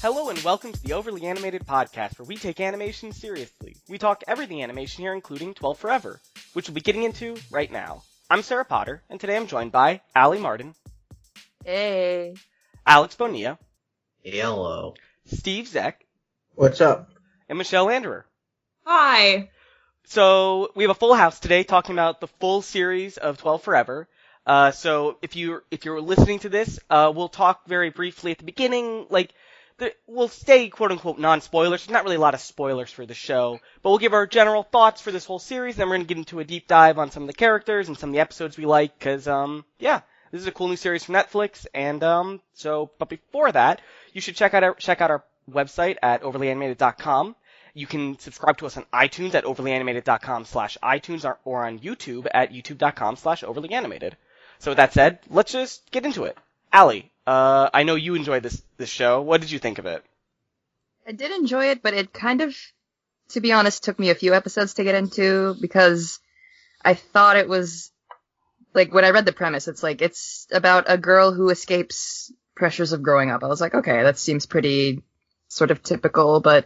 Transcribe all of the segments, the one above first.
Hello and welcome to the Overly Animated Podcast, where we take animation seriously. We talk everything animation here, including 12 Forever, which we'll be getting into right now. I'm Sarah Potter, and today I'm joined by Allie Martin. Hey. Alex Bonilla. Hello. Steve Zeck. What's up? And Michelle Anderer. Hi. So, we have a full house today talking about the full series of 12 Forever. So if you're listening to this, we'll talk very briefly at the beginning, we'll stay quote-unquote non-spoilers. There's not really a lot of spoilers for the show, but we'll give our general thoughts for this whole series, then we're going to get into a deep dive on some of the characters and some of the episodes we like, because, this is a cool new series from Netflix, and, but before that, you should check out our website at overlyanimated.com. You can subscribe to us on iTunes at overlyanimated.com/iTunes or on YouTube at youtube.com/overlyanimated. So with that said, let's just get into it. Allie, I know you enjoyed this show. What did you think of it? I did enjoy it, but it kind of, to be honest, took me a few episodes to get into, because I thought it was, when I read the premise, it's about a girl who escapes pressures of growing up. I was like, okay, that seems pretty sort of typical, but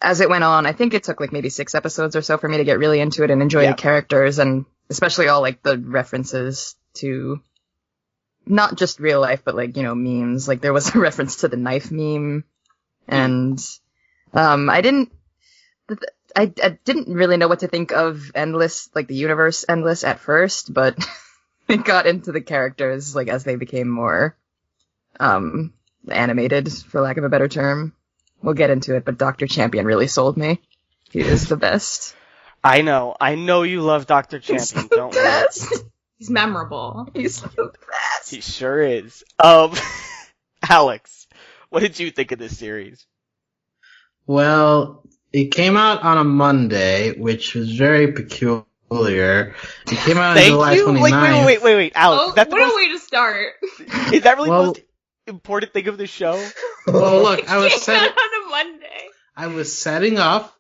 as it went on, I think it took maybe 6 episodes or so for me to get really into it and enjoy the characters, and especially all the references to not just real life, but memes. There was a reference to the knife meme, and I didn't really know what to think of Endless, the universe Endless at first, but it got into the characters as they became more animated, for lack of a better term. We'll get into it, but Dr. Champion really sold me. He is the best. I know you love Dr. Champion, don't worry. He's memorable. He's the best. He sure is. Alex, what did you think of this series? Well, it came out on a Monday, which was very peculiar. It came out on July 29th. Wait, Alex. Oh, what a way to start. Is that really the most important thing of the show? Well, look, It came out on a Monday. I was setting up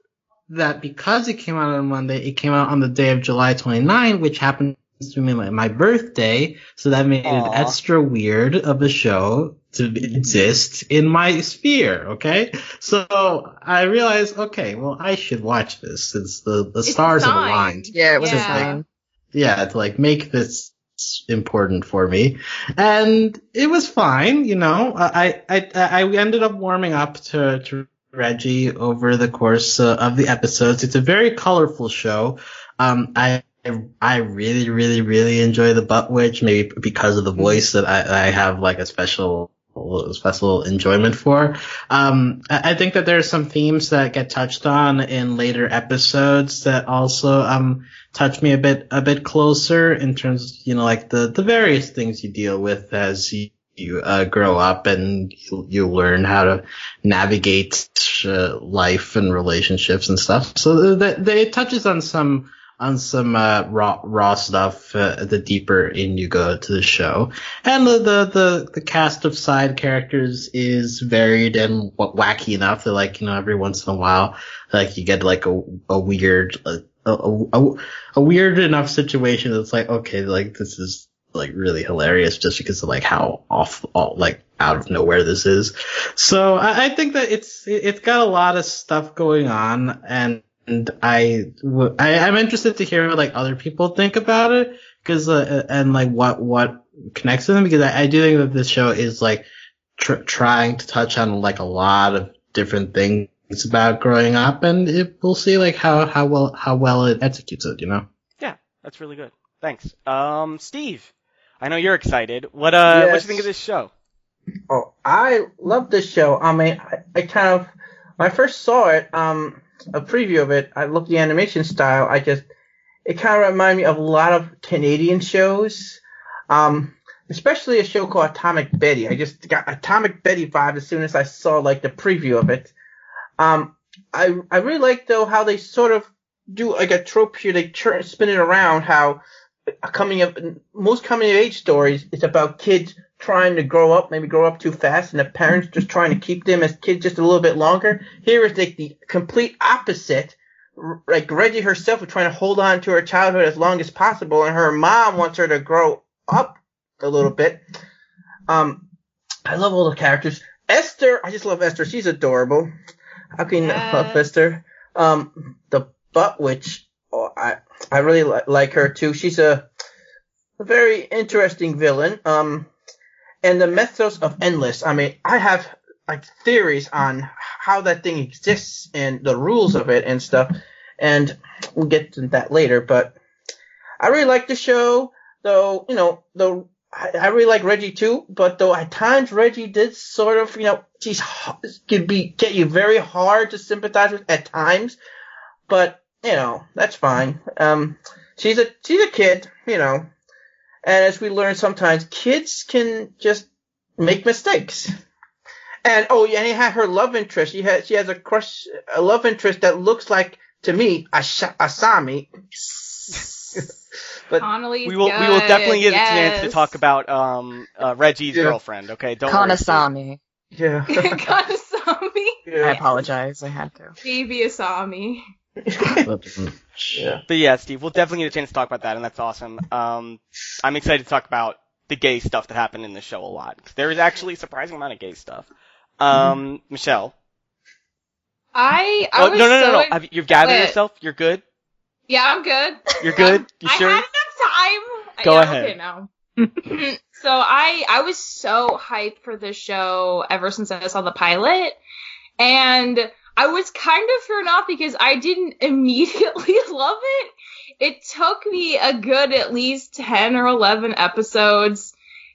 that because it came out on Monday, it came out on the day of July 29th, which happened to be my birthday, so that made it extra weird of a show to exist in my sphere, okay? So I realized, okay, well, I should watch this since the stars have aligned. Yeah, it was a sign. To make this important for me. And it was fine, I ended up warming up to Reggie over the course of the episodes. It's a very colorful show. I really, really, really enjoy the Butt Witch, maybe because of the voice that I have a special enjoyment for. I think that there are some themes that get touched on in later episodes that also touch me a bit closer in terms of, the various things you deal with as you grow up and you learn how to navigate life and relationships and stuff. So it touches on some raw stuff the deeper in you go to the show. And the cast of side characters is varied and wacky enough that every once in a while you get a weird a weird enough situation that's okay, this is really hilarious just because of how out of nowhere this is. So I think that it's got a lot of stuff going on, and I'm interested to hear what other people think about it, because what connects to them, because I do think that this show is trying to touch on a lot of different things about growing up, and we'll see how well it executes it. Yeah, that's really good. Thanks. Steve, I know you're excited. What do you think of this show? Oh, I love this show. I mean, I kind of, when I first saw it, a preview of it, I looked at the animation style. It kind of reminded me of a lot of Canadian shows, especially a show called Atomic Betty. I just got Atomic Betty vibe as soon as I saw the preview of it. I really like though how they sort of do a trope here. They spin it around how most coming of age stories is about kids trying to grow up, maybe grow up too fast, and the parents just trying to keep them as kids just a little bit longer. Here is the complete opposite. Reggie herself is trying to hold on to her childhood as long as possible, and her mom wants her to grow up a little bit. I love all the characters. Esther, I just love Esther. She's adorable. How can you not love Yes. Esther? The Butt Witch, I really like her too. She's a very interesting villain. And the Mythos of Endless. I mean, I have like theories on how that thing exists and the rules of it and stuff. And we'll get to that later. But I really like the show, though. I really like Reggie too. But though at times Reggie did sort of, she's get you very hard to sympathize with at times. But that's fine. She's a kid, And as we learn, sometimes kids can just make mistakes. And and he had her love interest. She has a love interest that looks like, to me, Asami. But we will definitely get a chance to talk about Reggie's girlfriend. Okay, don't worry. Kanasami. Yeah. Kanasami. I apologize. I had to. Baby Asami. Yeah. But yeah, Steve, we'll definitely get a chance to talk about that, and that's awesome. I'm excited to talk about the gay stuff that happened in the show a lot. 'Cause there is actually a surprising amount of gay stuff. Michelle. I Oh, was no. You've gathered Wait. yourself? You're good? Yeah, I'm good. You're good? You sure? I had enough time. Go Yeah, ahead. Okay, no. So I was so hyped for this show ever since I saw the pilot, and I was kind of thrown off because I didn't immediately love it. It took me a good at least 10 or 11 episodes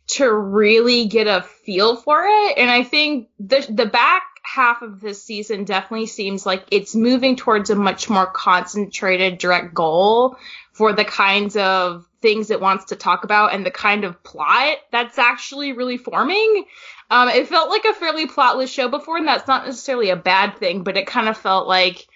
to really get a feel for it, and I think the back half of this season definitely seems like it's moving towards a much more concentrated, direct goal for the kinds of things it wants to talk about and the kind of plot that's actually really forming. It felt like a fairly plotless show before, and that's not necessarily a bad thing, but it kind of felt like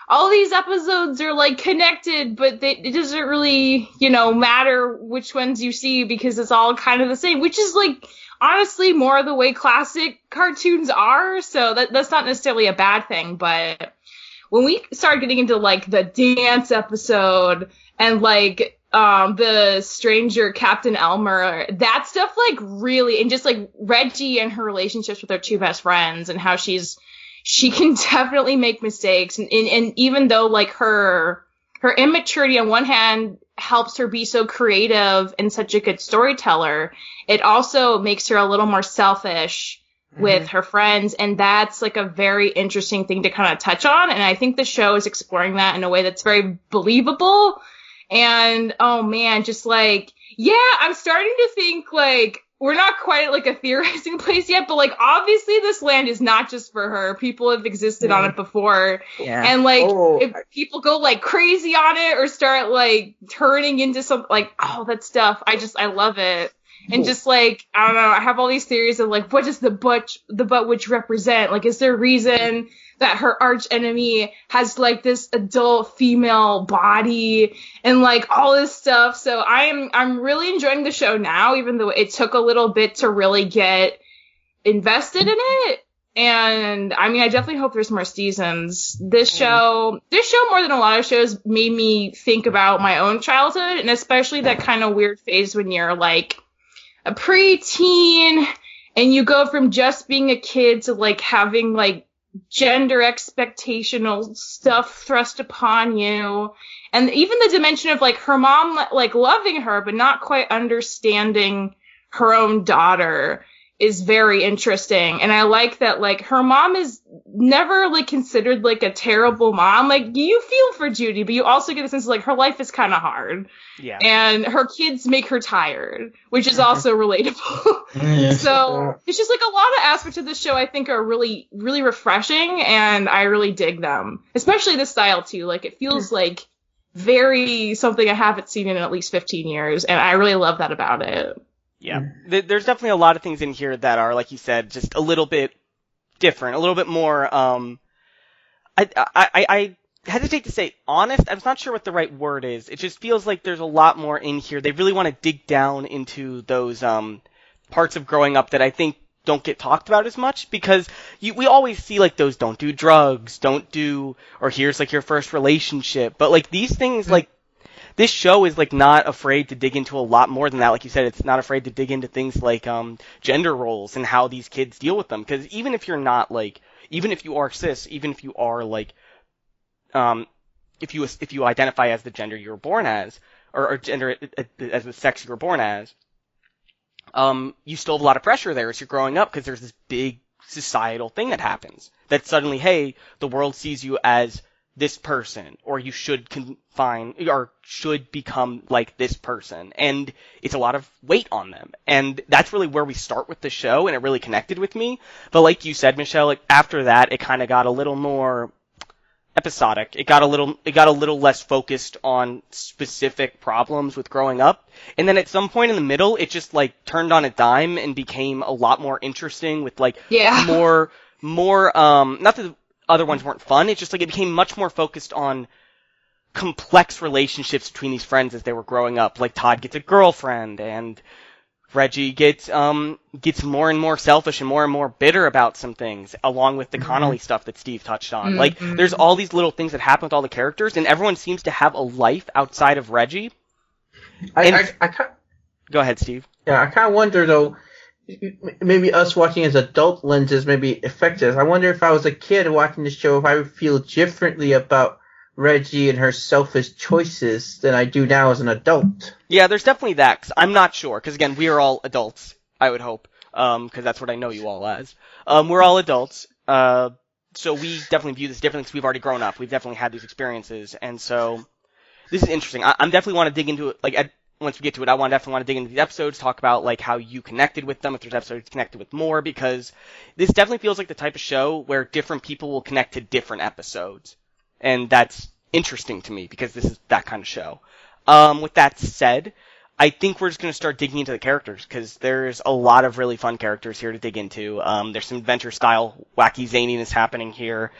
all these episodes are like connected, but it doesn't really, matter which ones you see because it's all kind of the same, which is like honestly more the way classic cartoons are. So that's not necessarily a bad thing. But when we started getting into like the dance episode and like the stranger Captain Elmer, that stuff like really, and just like Reggie and her relationships with her two best friends and how she can definitely make mistakes. And even though like her immaturity on one hand helps her be so creative and such a good storyteller, it also makes her a little more selfish with her friends. And that's like a very interesting thing to kind of touch on. And I think the show is exploring that in a way that's very believable. And oh man, just like, yeah, I'm starting to think like, we're not quite at like a theorizing place yet, but like obviously this land is not just for her. People have existed on it before. Yeah. And like if people go like crazy on it or start like turning into something like, that stuff, I love it. And just like, I don't know, I have all these theories of like, what does the butt witch represent? Like, is there a reason that her arch enemy has like this adult female body and like all this stuff? So I'm really enjoying the show now, even though it took a little bit to really get invested in it. And I mean, I definitely hope there's more seasons. This show more than a lot of shows made me think about my own childhood, and especially that kind of weird phase when you're like a preteen and you go from just being a kid to like having like gender expectational stuff thrust upon you, and even the dimension of like her mom like loving her but not quite understanding her own daughter is very interesting. And I like that like her mom is never like considered like a terrible mom. Like you feel for Judy, but you also get a sense of like her life is kind of hard. Yeah. And her kids make her tired, which is also relatable. So it's just like a lot of aspects of the show I think are really, really refreshing, and I really dig them. Especially the style too. Like it feels like very something I haven't seen in at least 15 years, and I really love that about it. Yeah. There's definitely a lot of things in here that are, like you said, just a little bit different, a little bit more, I hesitate to say honest. I'm not sure what the right word is. It just feels like there's a lot more in here. They really want to dig down into those, parts of growing up that I think don't get talked about as much, because we always see like those don't do drugs, or here's like your first relationship. But like these things, like, this show is like not afraid to dig into a lot more than that. Like you said, it's not afraid to dig into things like gender roles and how these kids deal with them. Because even if you're not like, even if you are cis, even if you are like, if you identify as the gender you were born as, or gender as the sex you were born as, you still have a lot of pressure there as you're growing up because there's this big societal thing that happens. That suddenly, hey, the world sees you as this person, or you should confine, or should become like this person. And it's a lot of weight on them. And that's really where we start with the show, and it really connected with me. But like you said, Michelle, like after that, it kind of got a little more episodic. It got a little less focused on specific problems with growing up. And then at some point in the middle, it just like turned on a dime and became a lot more interesting with like more, not that the other ones weren't fun. It's just like it became much more focused on complex relationships between these friends as they were growing up. Like Todd gets a girlfriend, and Reggie gets more and more selfish and more bitter about some things, along with the Connolly stuff that Steve touched on. Like, there's all these little things that happen with all the characters, and everyone seems to have a life outside of Reggie. Go ahead, Steve. Yeah, I kind of wonder, though, maybe us watching as adult lenses maybe affect us. I wonder if I was a kid watching the show, if I would feel differently about Reggie and her selfish choices than I do now as an adult. Yeah, there's definitely that. 'Cause I'm not sure, because again, we are all adults, I would hope, because that's what I know you all as. We're all adults, so we definitely view this differently because we've already grown up. We've definitely had these experiences, and so this is interesting. I'm definitely want to dig into it, like, once we get to it, I definitely want to dig into these episodes, talk about like how you connected with them, if there's episodes you connected with more, because this definitely feels like the type of show where different people will connect to different episodes. And that's interesting to me because this is that kind of show. With that said, I think we're just going to start digging into the characters because there's a lot of really fun characters here to dig into. There's some adventure-style wacky zaniness happening here.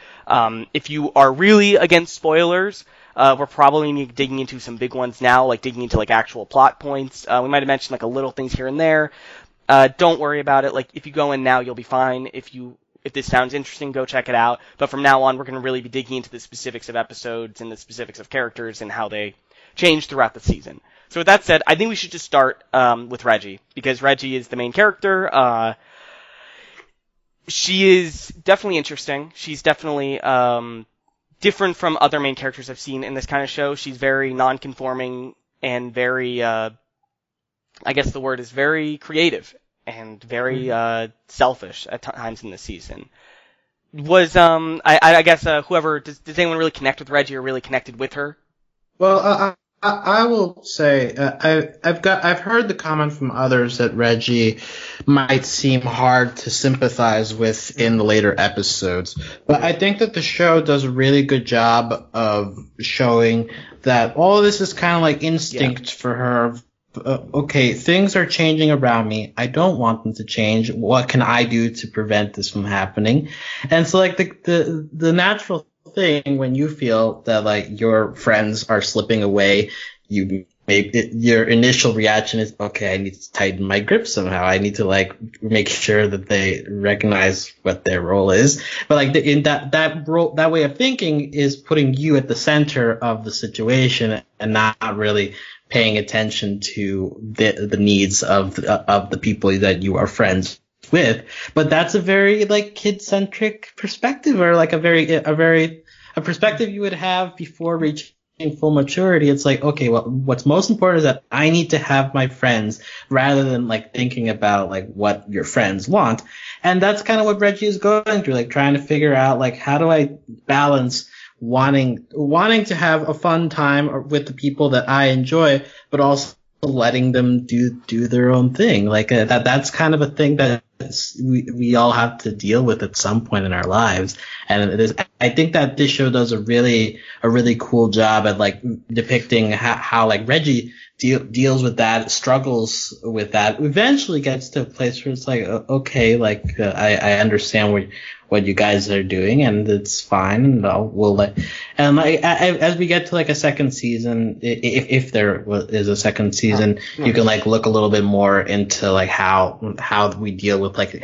If you are really against spoilers, we're probably digging into some big ones now, like digging into like actual plot points. We might have mentioned like a little things here and there. Don't worry about it. Like if you go in now, you'll be fine. If this sounds interesting, go check it out. But from now on, we're going to really be digging into the specifics of episodes and the specifics of characters and how they change throughout the season. So with that said, I think we should just start with Reggie, because Reggie is the main character. She is definitely interesting. She's definitely different from other main characters I've seen in this kind of show. She's very non-conforming and very, I guess the word is very creative and very selfish at times in this season. I guess whoever does anyone really connect with Reggie or really connected with her? Well, I will say I've heard the comment from others that Reggie might seem hard to sympathize with in the later episodes, but I think that the show does a really good job of showing that all of this is kind of like instinct for her. Okay, things are changing around me. I don't want them to change. What can I do to prevent this from happening? And so like the natural thing when you feel that like your friends are slipping away, your initial reaction is, okay, I need to tighten my grip somehow. I need to like make sure that they recognize what their role is. But like in that way of thinking is putting you at the center of the situation and not really paying attention to the needs of the people that you are friends with. But that's a very like kid-centric perspective, or like a perspective you would have before reaching full maturity. It's like, okay, well, what's most important is that I need to have my friends rather than like thinking about like what your friends want. And that's kind of what Reggie is going through, like trying to figure out like, how do I balance wanting to have a fun time with the people that I enjoy, but also letting them do their own thing. Like that's kind of a thing that we all have to deal with at some point in our lives. And I think that this show does a really cool job at like depicting how like Reggie deals with that, struggles with that, eventually gets to a place where it's like, okay, like I understand what you guys are doing, and it's fine, and as we get to like a second season, if there is a second season, you can like look a little bit more into like how we deal with like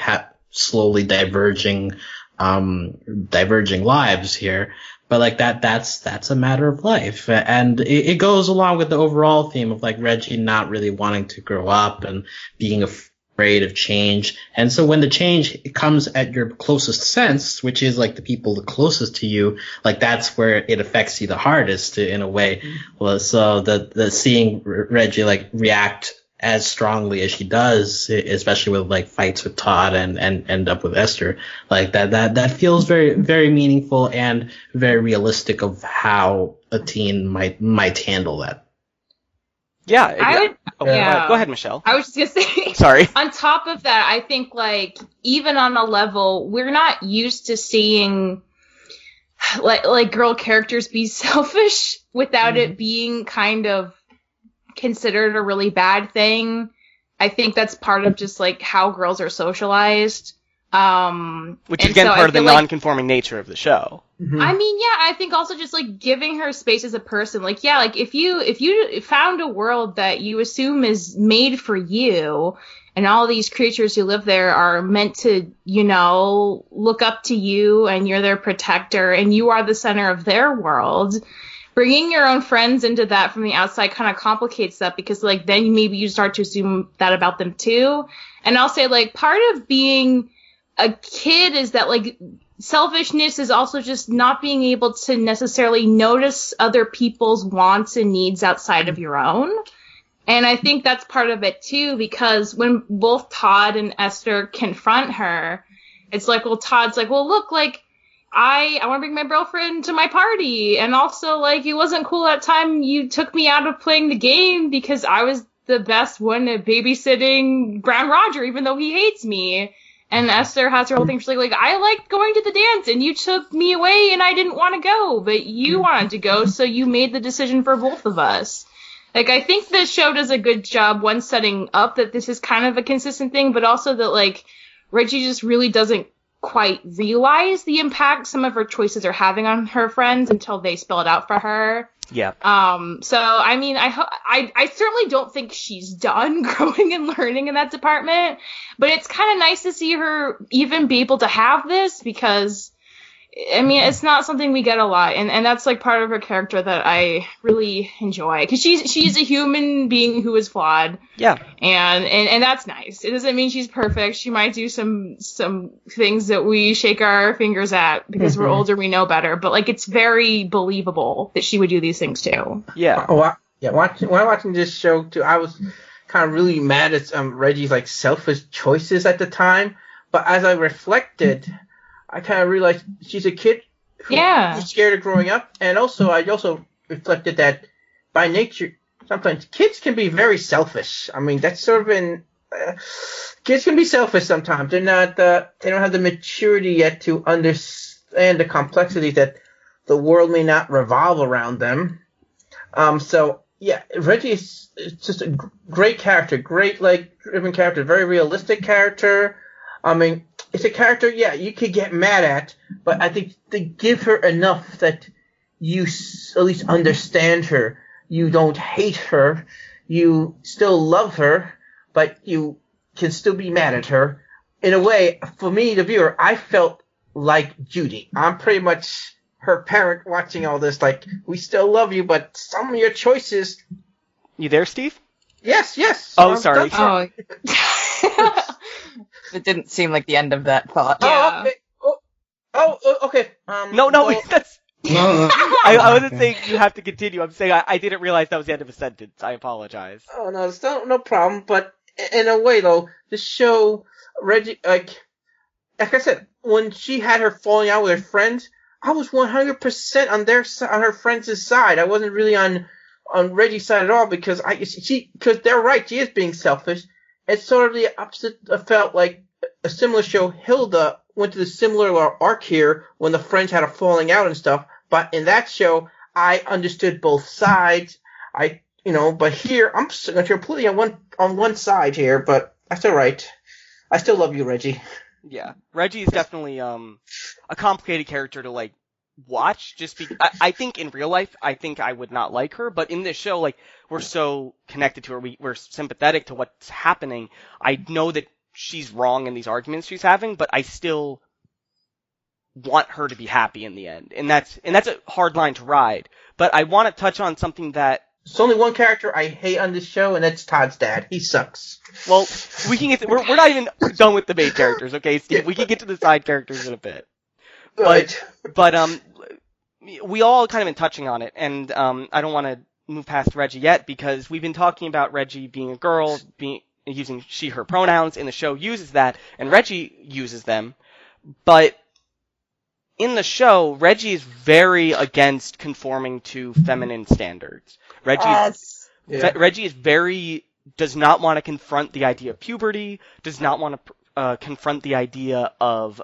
slowly diverging lives here. but like that's a matter of life, and it goes along with the overall theme of like Reggie not really wanting to grow up and being afraid of change. And so when the change comes at your closest sense, which is like the people the closest to you, like that's where it affects you the hardest in a way. Well, so the seeing Reggie like react as strongly as she does, especially with like fights with Todd and end up with Esther, like that feels very, very meaningful and very realistic of how a teen might handle that. Yeah. Yeah. Go ahead, Michelle. I was just gonna say. Sorry. On top of that, I think like even on a level we're not used to seeing like girl characters be selfish without it being kind of considered a really bad thing. I think that's part of just like how girls are socialized. Which is again part of the non-conforming nature of the show. I mean, yeah, I think also just like giving her space as a person. Like, yeah, like if you found a world that you assume is made for you, and all these creatures who live there are meant to, you know, look up to you, and you're their protector, and you are the center of their world. Bringing your own friends into that from the outside kind of complicates that, because like then maybe you start to assume that about them too. And I'll say like part of being a kid is that like selfishness is also just not being able to necessarily notice other people's wants and needs outside of your own. And I think that's part of it too, because when both Todd and Esther confront her, it's like, well, Todd's like, well, look, like, I want to bring my girlfriend to my party. And also, like, it wasn't cool that time you took me out of playing the game because I was the best one at babysitting Brown Roger, even though he hates me. And Esther has her whole thing. She's like, I liked going to the dance, and you took me away, and I didn't want to go, but you wanted to go, so you made the decision for both of us. Like, I think the show does a good job, one, setting up that this is kind of a consistent thing, but also that, like, Reggie just really doesn't quite realize the impact some of her choices are having on her friends until they spell it out for her. Yeah. So, I mean, I certainly don't think she's done growing and learning in that department, but it's kind of nice to see her even be able to have this, because, I mean, it's not something we get a lot, and that's, like, part of her character that I really enjoy, because she's a human being who is flawed. Yeah. And that's nice. It doesn't mean she's perfect. She might do some things that we shake our fingers at because we're older, we know better, but, like, it's very believable that she would do these things, too. Yeah. When watching this show, too, I was kind of really mad at Reggie's, like, selfish choices at the time, but as I reflected, I kind of realized she's a kid who's scared of growing up, and also I also reflected that by nature, sometimes kids can be very selfish. I mean, that's sort of kids can be selfish sometimes. They're not, they don't have the maturity yet to understand the complexities that the world may not revolve around them. So yeah, Reggie is just a great character, great, like, driven character, very realistic character. I mean, it's a character, yeah, you could get mad at, but I think they give her enough that you at least understand her. You don't hate her. You still love her, but you can still be mad at her. In a way, for me, the viewer, I felt like Judy. I'm pretty much her parent watching all this, like, we still love you, but some of your choices... You there, Steve? Yes. Oh, sorry. It didn't seem like the end of that thought. Yeah. Okay. No, well, that's... No. I wasn't saying you have to continue. I'm saying I didn't realize that was the end of a sentence. I apologize. Oh, no, it's no problem. But in a way, though, the show, Reggie, like I said, when she had her falling out with her friends, I was 100% on her friends' side. I wasn't really on Reggie's side at all, because because they're right, she is being selfish. It's sort of the opposite. I felt like a similar show. Hilda went to the similar arc here when the friends had a falling out and stuff. But in that show, I understood both sides. But here I'm completely on one side here. But that's all right. I still love you, Reggie. Yeah, Reggie is definitely a complicated character to, like, watch. Just I think in real life, I think I would not like her, but in this show, like, we're so connected to her, we're sympathetic to what's happening. I know that she's wrong in these arguments she's having, but I still want her to be happy in the end. And that's a hard line to ride. But I want to touch on something that... There's only one character I hate on this show, and that's Todd's dad. He sucks. Well, we can get we're not even done with the main characters, okay, Steve? We can get to the side characters in a bit. But we all kind of been touching on it, and I don't want to move past Reggie yet, because we've been talking about Reggie being a girl, using she, her pronouns, and the show uses that, and Reggie uses them. But in the show, Reggie is very against conforming to feminine standards. Reggie is does not want to confront the idea of puberty, does not want to confront the idea of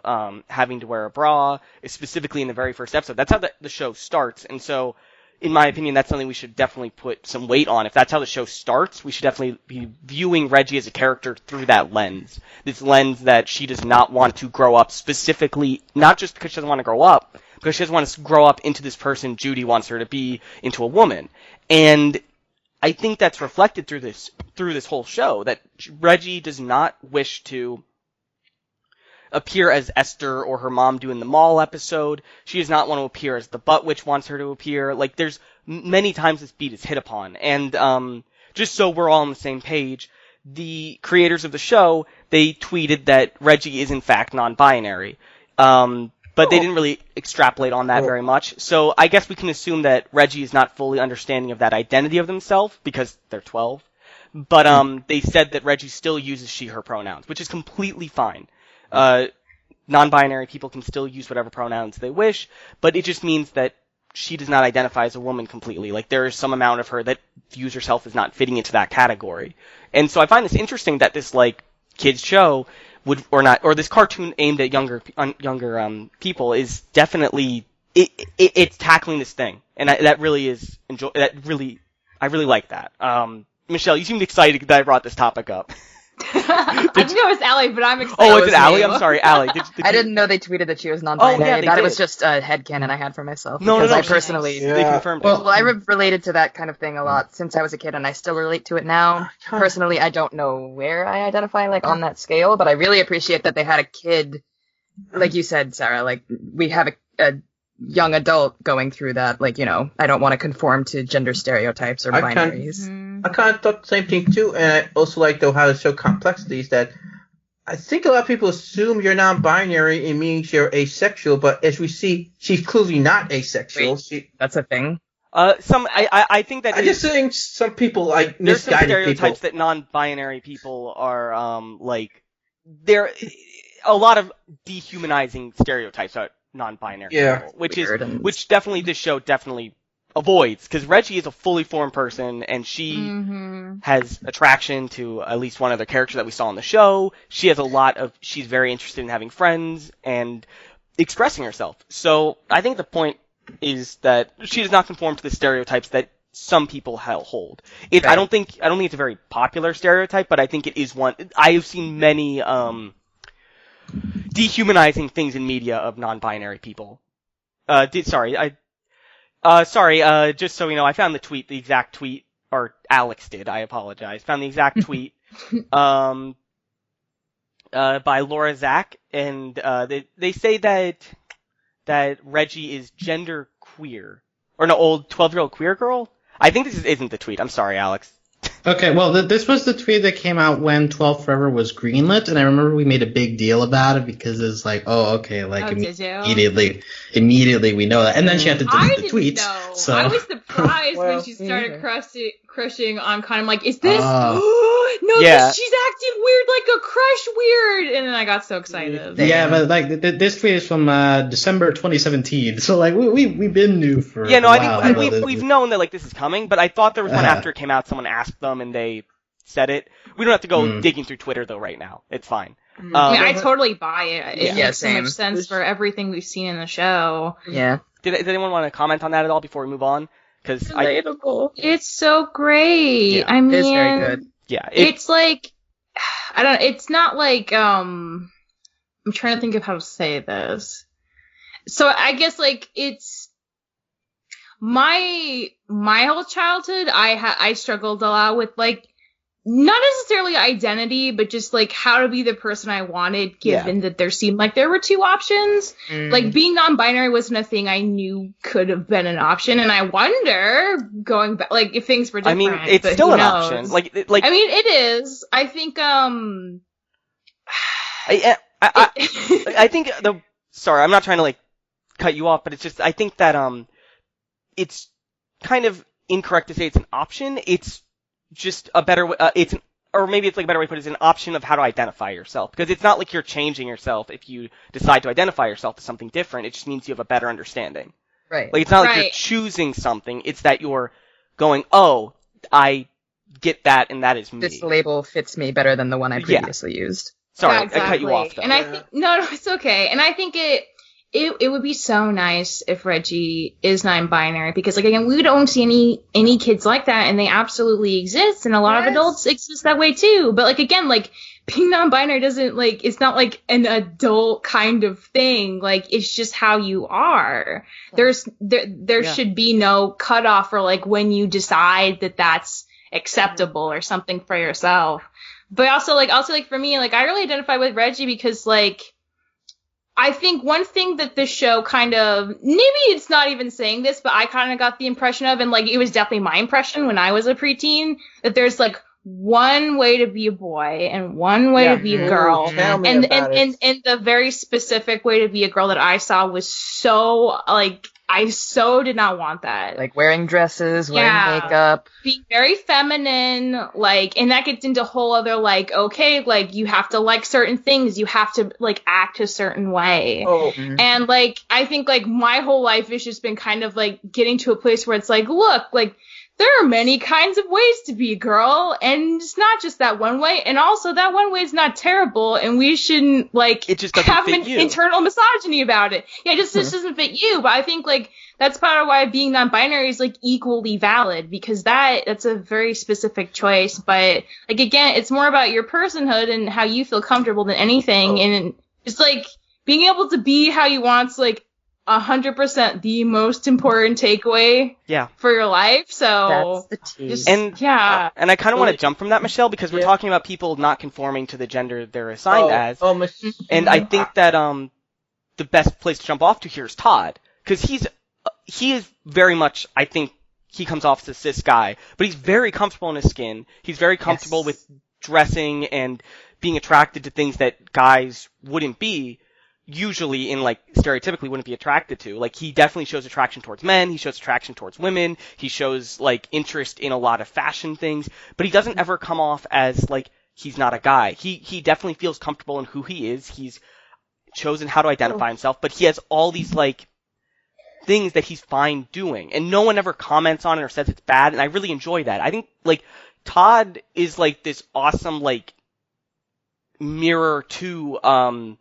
having to wear a bra, specifically in the very first episode. That's how the show starts, and so, in my opinion, that's something we should definitely put some weight on. If that's how the show starts, we should definitely be viewing Reggie as a character through that lens. This lens that she does not want to grow up specifically, not just because she doesn't want to grow up, because she doesn't want to grow up into this person Judy wants her to be, into a woman. And I think that's reflected through this whole show, that Reggie does not wish to appear as Esther or her mom do in the mall episode. She does not want to appear as the butt witch wants her to appear. Like, there's many times this beat is hit upon. And just so we're all on the same page, the creators of the show, they tweeted that Reggie is in fact non-binary. But they didn't really extrapolate on that very much. So I guess we can assume that Reggie is not fully understanding of that identity of themselves, because they're 12. But they said that Reggie still uses she, her pronouns, which is completely fine. Non-binary people can still use whatever pronouns they wish, but it just means that she does not identify as a woman completely. Like, there is some amount of her that views herself as not fitting into that category. And so I find this interesting that this, like, kids show or this cartoon aimed at younger people is definitely, it's tackling this thing. And I really like that. Michelle, you seemed excited that I brought this topic up. I think it was Allie, but I'm excited. Oh, was it Allie? I'm sorry, Allie. I didn't know they tweeted that she was non-binary. Yeah, I thought it was just a headcanon I had for myself. No. I personally... They confirmed it. Well, I related to that kind of thing a lot since I was a kid, and I still relate to it now. Personally, I don't know where I identify, like, on that scale, but I really appreciate that they had a kid, like you said, Sarah, like, we have a young adult going through that, like, you know, I don't want to conform to gender stereotypes or binaries. I kind of thought the same thing too, and I also like though how to show complexities. That I think a lot of people assume you're non-binary, it means you're asexual, but as we see, she's clearly not asexual. That's a thing. I think that I just think some people like there's some misguided stereotypes people. that non-binary people are like there a lot of dehumanizing stereotypes about non-binary people, which definitely this show definitely avoids, because Reggie is a fully formed person, and she has attraction to at least one other character that we saw on the show. She's very interested in having friends and expressing herself. So I think the point is that she does not conform to the stereotypes that some people hold. Right. I don't think it's a very popular stereotype, but I think it is one. I have seen many dehumanizing things in media of non-binary people. Just so you know, I found the exact tweet, or Alex did, I apologize, found the exact tweet, by Laura Zach, and, they say that Reggie is gender queer. Or no, old 12-year-old queer girl? I think this isn't the tweet, I'm sorry, Alex. Okay, well, this was the tweet that came out when 12 Forever was greenlit, and I remember we made a big deal about it because it's like, oh, okay, like immediately we know that, and then she had to delete the tweet. So I was surprised when she started crushing on Connor. I'm like, is this? She's acting weird, like a crush weird, and then I got so excited. Yeah, but like this tweet is from December 2017, so like we've been new for a while. I think we've known that like this is coming, but I thought there was one after it came out. Someone asked them and they said it. We don't have to go digging through Twitter though right now. It's fine. I totally buy it. It makes so much sense for everything we've seen in the show. Yeah. Did anyone want to comment on that at all before we move on? Because it's so great. Yeah. I mean, it's very good. Yeah. It's like, I don't. It's not like I'm trying to think of how to say this. So I guess like it's my whole childhood. I struggled a lot with like not necessarily identity, but just like how to be the person I wanted, given that there seemed like there were two options. Like being non-binary wasn't a thing I knew could have been an option, and I wonder, going back, like if things were different. I mean, it's still an option. Like I mean, it is. I think I think sorry, I'm not trying to like cut you off, but it's just I think that it's kind of incorrect to say it's an option. It's just a better way. Or maybe it's like a better way to put it. It's an option of how to identify yourself, because it's not like you're changing yourself if you decide to identify yourself as something different. It just means you have a better understanding. Right. Like it's not like you're choosing something. It's that you're going, oh, I get that, and that is me. This label fits me better than the one I previously used. Sorry, exactly. I cut you off, though. And I think no, it's okay. And I think it would be so nice if Reggie is non-binary, because like again, we don't see any kids like that, and they absolutely exist, and a lot of adults exist that way too. But like again, like being non-binary doesn't like, it's not like an adult kind of thing. Like it's just how you are. There should be no cutoff for like when you decide that that's acceptable or something for yourself. But also for me, like I really identify with Reggie because like I think one thing that this show kind of, maybe it's not even saying this, but I kind of got the impression of, and like it was definitely my impression when I was a preteen, that there's like one way to be a boy and one way to be a girl. And the very specific way to be a girl that I saw was so like, I so did not want that. Like wearing dresses, wearing makeup. Being very feminine, like, and that gets into a whole other, like, okay, like, you have to like certain things, you have to, like, act a certain way. And, like, I think, like, my whole life has just been kind of, like, getting to a place where it's like, look, like, there are many kinds of ways to be a girl, and it's not just that one way, and also that one way is not terrible, and we shouldn't, like, it just doesn't have fit you. Internal misogyny about it. Yeah, it just doesn't fit you, but I think, like, that's part of why being non-binary is, like, equally valid, because that's a very specific choice, but, like, again, it's more about your personhood and how you feel comfortable than anything, and it's, like, being able to be how you want's, like, 100% the most important takeaway for your life. So that's the tea. And I kind of want to jump from that, Michelle, because we're talking about people not conforming to the gender they're assigned as. And I think that the best place to jump off to here is Todd, because he is very much, I think he comes off as a cis guy, but he's very comfortable in his skin. He's very comfortable with dressing and being attracted to things that guys wouldn't be. Usually in, like, stereotypically wouldn't be attracted to. Like, he definitely shows attraction towards men, he shows attraction towards women, he shows, like, interest in a lot of fashion things, but he doesn't ever come off as, like, he's not a guy. He definitely feels comfortable in who he is, he's chosen how to identify himself, but he has all these, like, things that he's fine doing, and no one ever comments on it or says it's bad, and I really enjoy that. I think, like, Todd is, like, this awesome, like, mirror to,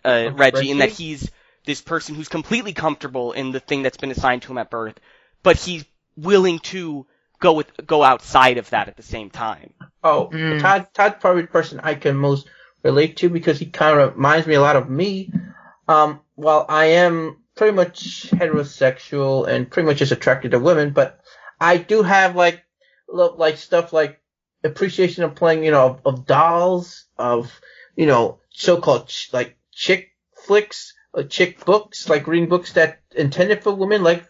Reggie, in that he's this person who's completely comfortable in the thing that's been assigned to him at birth, but he's willing to go outside of that at the same time. Todd's probably the person I can most relate to, because he kind of reminds me a lot of me. While I am pretty much heterosexual and pretty much just attracted to women, but I do have like stuff like appreciation of playing, of dolls, of, so-called like chick flicks, chick books, like reading books that intended for women, like,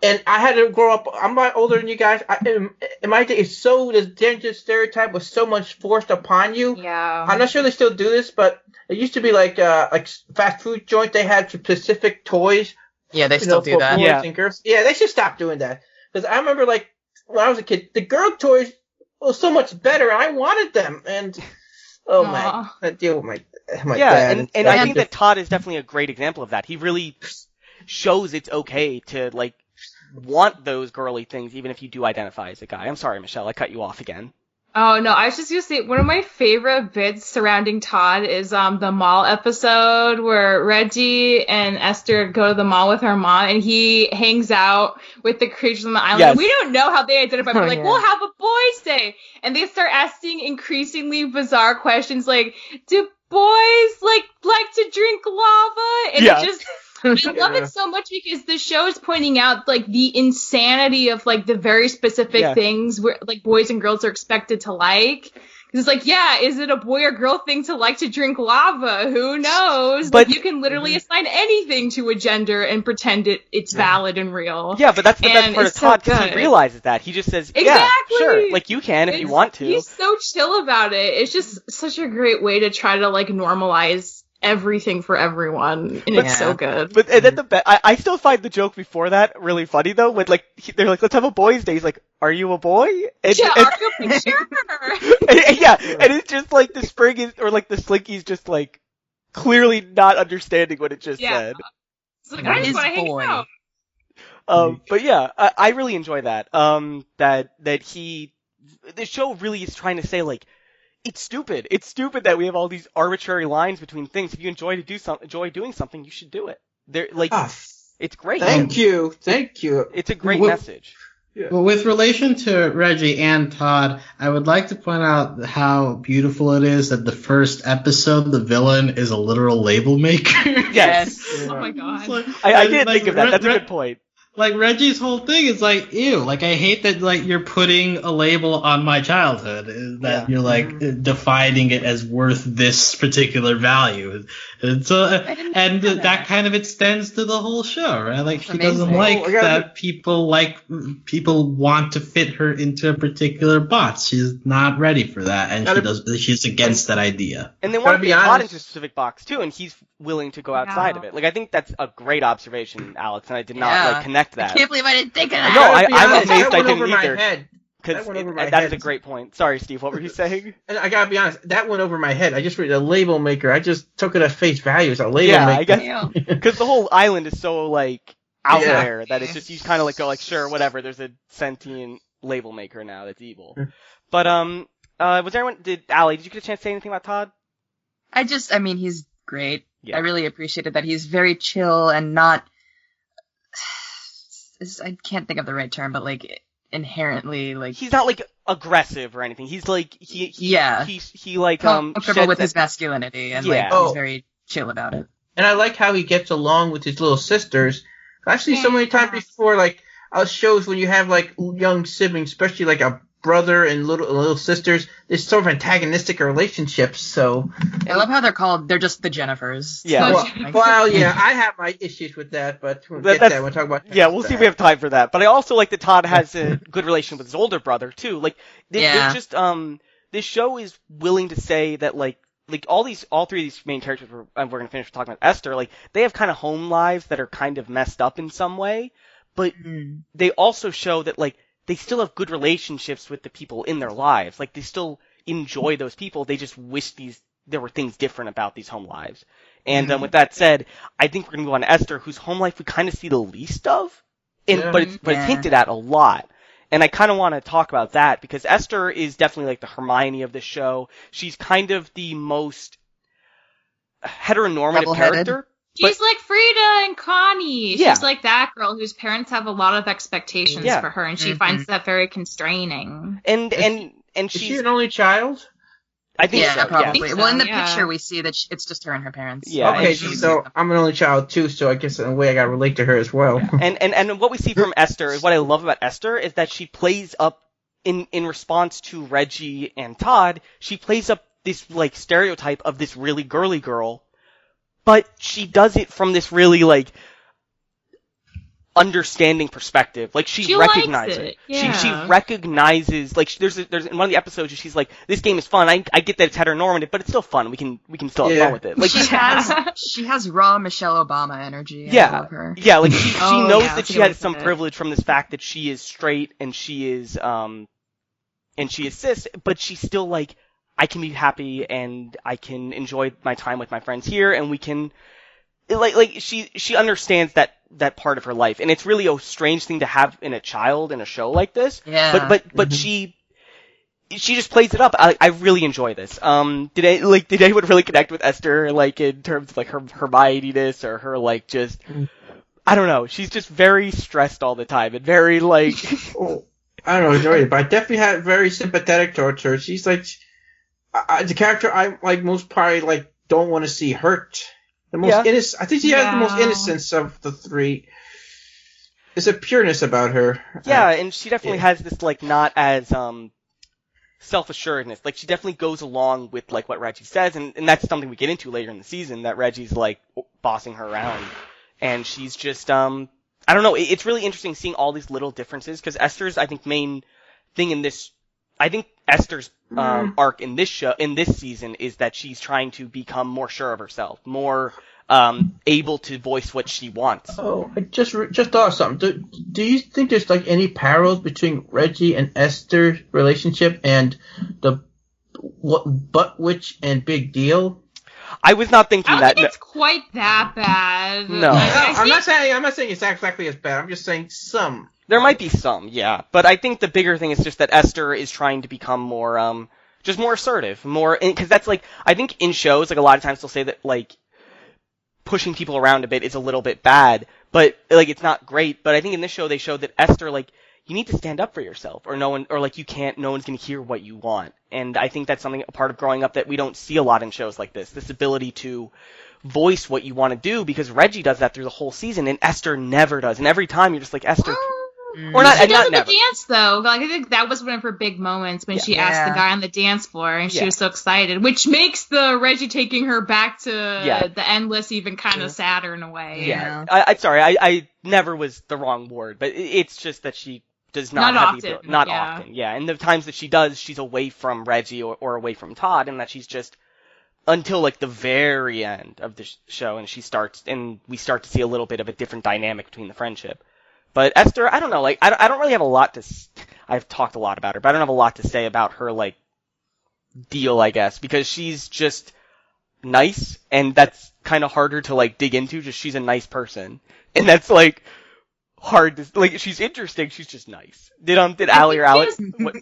and I had to grow up. I'm a lot older than you guys. In my day, it's so this gender stereotype was so much forced upon you. Yeah. I'm not sure they still do this, but it used to be like fast food joint. They had specific toys. Yeah, they still do that. Boys and girls. Yeah, they should stop doing that, because I remember like when I was a kid, the girl toys were so much better, and I wanted them, and. Oh my! I deal with my dad. And I think that Todd is definitely a great example of that. He really shows it's okay to like want those girly things, even if you do identify as a guy. I'm sorry, Michelle, I cut you off again. Oh no, I was just gonna say one of my favorite bits surrounding Todd is the mall episode where Reggie and Esther go to the mall with her mom, and he hangs out with the creatures on the island. Yes. We don't know how they identify, but we'll have a boys' day, and they start asking increasingly bizarre questions like, "Do boys like to drink lava?" And it just I love it so much because the show is pointing out like the insanity of like the very specific things where like boys and girls are expected to like. Because it's like, yeah, is it a boy or girl thing to like to drink lava? Who knows? But like, you can literally assign anything to a gender and pretend it's valid and real. Yeah, but that's the best part of Todd, because he realizes that. He just says, yeah, sure, like you can if you want to. He's so chill about it. It's just such a great way to try to like normalize everything for everyone, and it's so good. But and then I still find the joke before that really funny though. When like they're like, let's have a boys' day. He's like, are you a boy? And, yeah, are you a picture? and it's just like the spring is, or like the Slinky's just like clearly not understanding what it just said. It's like, I just want to hang out. But yeah, I really enjoy that. That the show really is trying to say like, it's stupid. It's stupid that we have all these arbitrary lines between things. If you enjoy doing something, you should do it. It's great. Thank you. It's a great message. Yeah. Well, with relation to Reggie and Todd, I would like to point out how beautiful it is that the first episode, the villain is a literal label maker. Yes. Oh my god. Like, I didn't think of that. That's a good point. Like, Reggie's whole thing is like, ew, like, I hate that, like, you're putting a label on my childhood, that you're, like, defining it as worth this particular value. And so, and that kind of extends to the whole show, right? Like, she doesn't like that people want to fit her into a particular box. She's not ready for that, and she's against that idea. And they want to be Todd into a specific box, too, and he's willing to go outside of it. Like, I think that's a great observation, Alex, and I did not, like, connect that. I can't believe I didn't think of that. No, I'm amazed I didn't either. Because that is a great point. Sorry, Steve, what were you saying? And I gotta be honest, that went over my head. I just read a label maker. I just took it at face value as a label maker. Yeah, I guess. Because the whole island is so, like, out there that it's just, you kind of, like, go, like, sure, whatever, there's a sentient label maker now that's evil. But, Allie, did you get a chance to say anything about Todd? I mean, he's great. Yeah. I really appreciated that. He's very chill and not, I can't think of the right term, but like inherently like he's not like aggressive or anything. He's like he like comfortable with his masculinity and like he's very chill about it. And I like how he gets along with his little sisters. I've seen so many times before, like shows when you have like young siblings, especially like a brother and little sisters, there's sort of antagonistic relationships. So I love how they're just the Jennifers. Yeah. I have my issues with that, but we'll get that. We'll talk about that. Yeah, we'll see if we have time for that. But I also like that Todd has a good relation with his older brother too. Like, just this show is willing to say that like all three of these main characters we're gonna finish talking about Esther. Like, they have kind of home lives that are kind of messed up in some way, but they also show that like they still have good relationships with the people in their lives. Like, they still enjoy those people. They just wish there were things different about these home lives. And with that said, I think we're going to go on to Esther, whose home life we kind of see the least of. But it's hinted at a lot. And I kind of want to talk about that, because Esther is definitely like the Hermione of the show. She's kind of the most heteronormative character. She's like Frida and Connie. She's like that girl whose parents have a lot of expectations for her, and she finds that very constraining. And she's... Is she an only child? I think so. Probably. Yeah. Well, in the picture we see that it's just her and her parents. Yeah. Okay, so I'm an only child too, so I guess in a way I gotta relate to her as well. And what we see from Esther is what I love about Esther is that she plays up in response to Reggie and Todd. She plays up this like stereotype of this really girly girl. But she does it from this really, like, understanding perspective. Like, she recognizes it. Yeah. She recognizes, like, there's in one of the episodes, she's like, this game is fun. I get that it's heteronormative, but it's still fun. We can still have fun with it. Like, she has raw Michelle Obama energy. Yeah. I love her. Yeah, like, she knows that she has some privilege from this fact that she is straight and she is cis, but she's still like, I can be happy and I can enjoy my time with my friends here, and we can, like she understands that part of her life, and it's really a strange thing to have in a child in a show like this. Yeah. But she just plays it up. I really enjoy this. Did anyone really connect with Esther, like, in terms of like her Hermione-ness or her like just, I don't know. She's just very stressed all the time and very like. I don't know, enjoy it, but I definitely had very sympathetic towards her. She's like. The character I like most probably like don't want to see hurt. The most innocent. I think she has the most innocence of the three. There's a pureness about her. Yeah, and she definitely has this, like, not as, self-assuredness. Like, she definitely goes along with, like, what Reggie says, and that's something we get into later in the season, that Reggie's, like, bossing her around. And she's just, I don't know, it's really interesting seeing all these little differences, because Esther's, I think, main thing in this, I think Esther's, arc in this season is that she's trying to become more sure of herself, more, able to voice what she wants. Oh, I just thought of something. Do you think there's like any parallels between Reggie and Esther's relationship and the Butt Witch and Big Deal? I was not thinking I don't think it's quite that bad. No. I'm not saying it's exactly as bad. I'm just saying some. There might be some, yeah. But I think the bigger thing is just that Esther is trying to become more, just more assertive, because that's like, I think in shows, like a lot of times they'll say that, like, pushing people around a bit is a little bit bad, but, like, it's not great. But I think in this show they showed that Esther, like, you need to stand up for yourself, or no one's gonna hear what you want. And I think that's a part of growing up that we don't see a lot in shows like this ability to voice what you want to do, because Reggie does that through the whole season, and Esther never does. And every time you're just like, Esther, or not, she does not at never. the dance though. Like, I think that was one of her big moments when she asked the guy on the dance floor, and she was so excited, which makes the Reggie taking her back to the Endless even kind of sadder in a way. Yeah, I'm sorry, I never was the wrong word, but it's just that she does not have often. the ability. Not often, yeah. And the times that she does, she's away from Reggie or away from Todd, and that she's just until like the very end of the show, and we start to see a little bit of a different dynamic between the friendship. But Esther, I don't know, like, I don't really have a lot to, I've talked a lot about her, but I don't have a lot to say about her, like, deal, I guess, because she's just nice, and that's kind of harder to, like, dig into, just she's a nice person. And that's, like, hard to, like, she's interesting, she's just nice. Did Allie or Alex,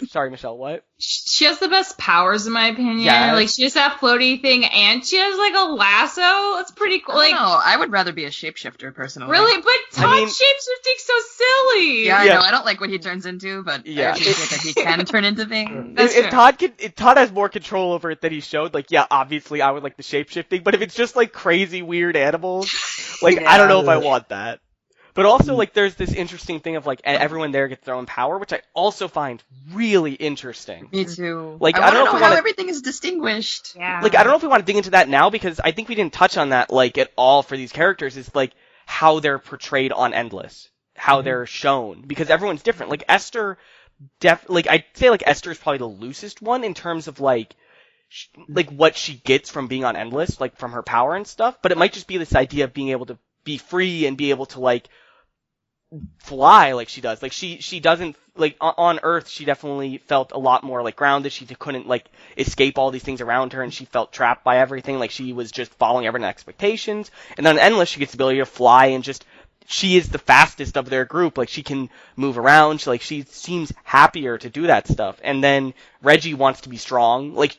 sorry, Michelle, what? She has the best powers, in my opinion. Yeah. Like, she has that floaty thing, and she has, like, a lasso. It's pretty cool. I don't know. I would rather be a shapeshifter, personally. Really? But Todd's shapeshifting's so silly. Yeah, I know. I don't like what he turns into, but I appreciate that he can turn into things. If Todd has more control over it than he showed, like, yeah, obviously I would like the shapeshifting, but if it's just, like, crazy, weird animals, like, I don't know if I want that. But also, like, there's this interesting thing of, like, everyone there gets their own power, which I also find really interesting. Me too. Like, I don't know how everything is distinguished. Yeah. Like, I don't know if we want to dig into that now, because I think we didn't touch on that, like, at all for these characters, is, like, how they're portrayed on Endless. How they're shown. Because everyone's different. Like, Esther, I'd say, like, Esther is probably the loosest one in terms of, like, what she gets from being on Endless, like, from her power and stuff, but it might just be this idea of being able to be free and be able to, like, fly like she does. Like, she doesn't, like, on Earth, she definitely felt a lot more, like, grounded. She couldn't, like, escape all these things around her, and she felt trapped by everything. Like, she was just following everyone's expectations. And then on Endless, she gets the ability to fly, and just, she is the fastest of their group. Like, she can move around. She seems happier to do that stuff. And then Reggie wants to be strong. Like,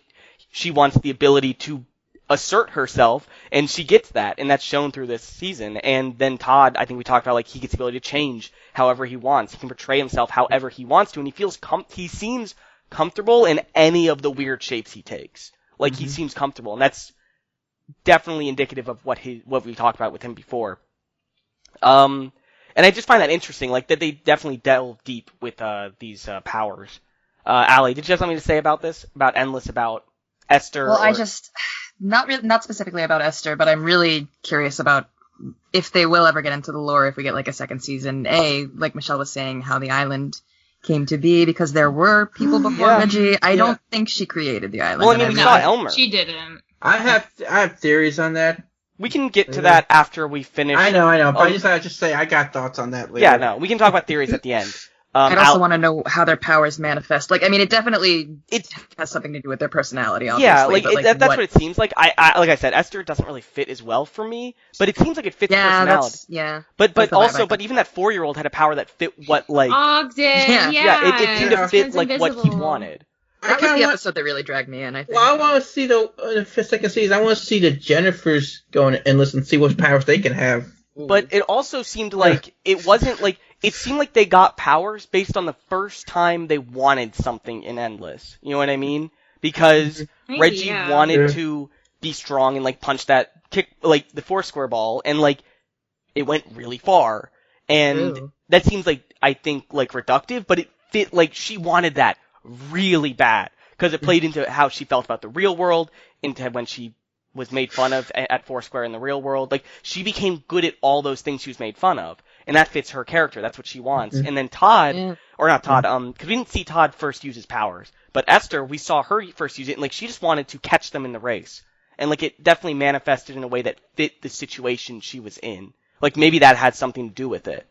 she wants the ability to assert herself, and she gets that, and that's shown through this season. And then Todd, I think we talked about, like, he gets the ability to change however he wants. He can portray himself however he wants to, and he seems comfortable in any of the weird shapes he takes. Like, he seems comfortable, and that's definitely indicative of what we talked about with him before. And I just find that interesting, like, that they definitely delve deep with these powers. Allie, did you have something to say about this? About Endless, about Esther? Well, not specifically about Esther, but I'm really curious about if they will ever get into the lore, if we get, like, a second season. Like Michelle was saying, how the island came to be, because there were people before Reggie. I don't think she created the island. Well, I mean, we saw Elmer. She didn't. I have theories on that. We can get to that after we finish. I know, but I just say I got thoughts on that later. Yeah, no, we can talk about theories at the end. I'd also want to know how their powers manifest. Like, I mean, it has something to do with their personality, obviously. Yeah, that's what it seems like. Like I said, Esther doesn't really fit as well for me, but it seems like it fits personality. But even that 4-year-old had a power that fit what, like... Ogden, it seemed to fit, like, what he wanted. That was the episode that really dragged me in, I think. Well, I want to see the second season, I want to see the Jennifers go and listen and see what powers they can have. But it also seemed like it wasn't, like... It seemed like they got powers based on the first time they wanted something in Endless. You know what I mean? Because Reggie wanted to be strong and like punch that kick like the Foursquare ball, and like it went really far. And True. that seems like, I think, like reductive, but it fit, like she wanted that really bad because it played into how she felt about the real world, into when she was made fun of at Foursquare in the real world. Like, she became good at all those things she was made fun of, and that fits her character. That's what she wants. And then Todd, or not Todd, because we didn't see Todd first use his powers, but Esther, we saw her first use it, and like she just wanted to catch them in the race, and like it definitely manifested in a way that fit the situation she was in. Like, maybe that had something to do with it.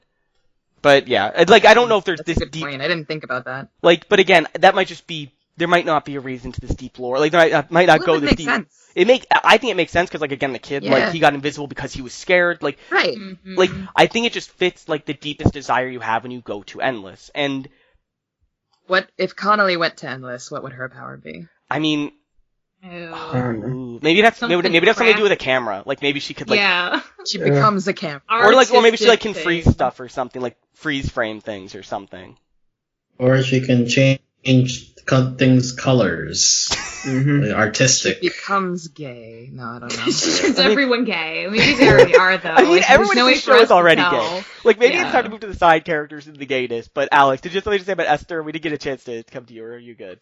But yeah, like I don't know if there's That's this a good deep point. I didn't think about that. like, but again, that might just be, there might not be a reason to this deep lore. Like, there might not go Well, this makes deep. sense. I think it makes sense because, like, again, the kid, like, Yeah. he got invisible because he was scared. Like, Right. Mhm. like, I think it just fits, like, the deepest desire you have when you go to Endless. And, What if Connolly went to Endless? What would her power be? I mean, Ew. ooh, maybe that's something to do with a camera. Like, maybe she could, like, Yeah. She becomes a camera. or maybe she, like, can Artistic freeze thing. stuff or something, like, freeze frame things or something. Or she can change things colors. Mhm. Artistic. Becomes gay. No, I don't know. Is everyone gay? Maybe they already are, though. I mean, Like, there's everyone no in way the for show us is to already tell. gay. Like, maybe Yeah. it's time to move to the side characters and the gayness. But Alex, did you have something to say about Esther? We didn't get a chance to come to you, or are you good?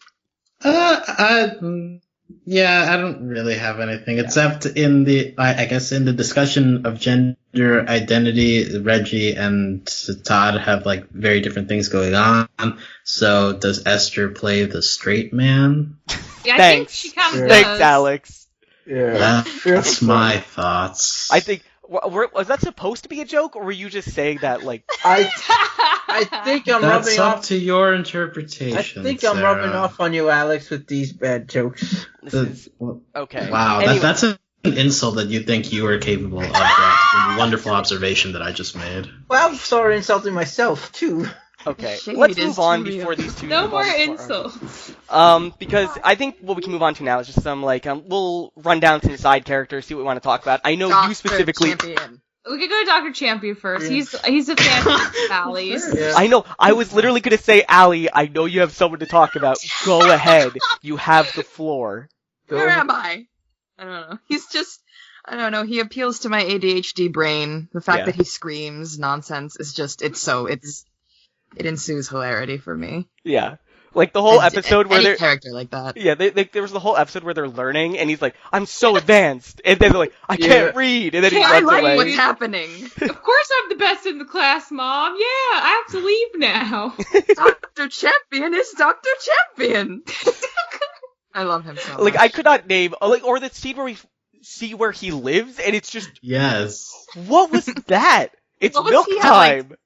Yeah, I don't really have anything except in the, I guess in the discussion of gender identity, Reggie and Todd have like very different things going on. So does Esther play the straight man? Yeah, I think Thanks. she kind of Yeah. does. Thanks, Alex. Yeah. That's my thoughts. I think, was that supposed to be a joke, or were you just saying that, like, I think I'm That's rubbing up off. to your I interpretation. think I'm Sarah. rubbing off on you, Alex, with these bad jokes. this is, okay. Wow, Anyway, that's an insult that you think you are capable of. That wonderful observation that I just made. Well, I'm sorry insulting myself, too. okay. Shade Let's is move on too real. before these two No move on more to our insults. argument. Because I think what we can move on to now is just some, like, we'll run down some side characters, see what we want to talk about. I know you Dr. specifically, Champion. We could go to Dr. Champion first. Yeah. He's a fan of Sally's. Yeah. I know, I was literally gonna say, Allie, I know you have someone to talk about. Go ahead. You have the floor. Where am I? I don't know. He's just, I don't know. He appeals to my ADHD brain. The fact Yeah. that he screams nonsense is just, it ensues hilarity for me. Yeah. Like, the whole episode where Any they're, character like that. yeah, there was the whole episode where they're learning, and he's like, I'm so advanced. And then they're like, I can't read. And then he Can't I runs like away. what's happening. Of course I'm the best in the class, Mom. Yeah, I have to leave now. Dr. Champion is Dr. Champion. I love him so much. Like, I could not name, like, or the scene where we see where he lives, and it's just, Yes. what was that? It's What was milk he at, like, time.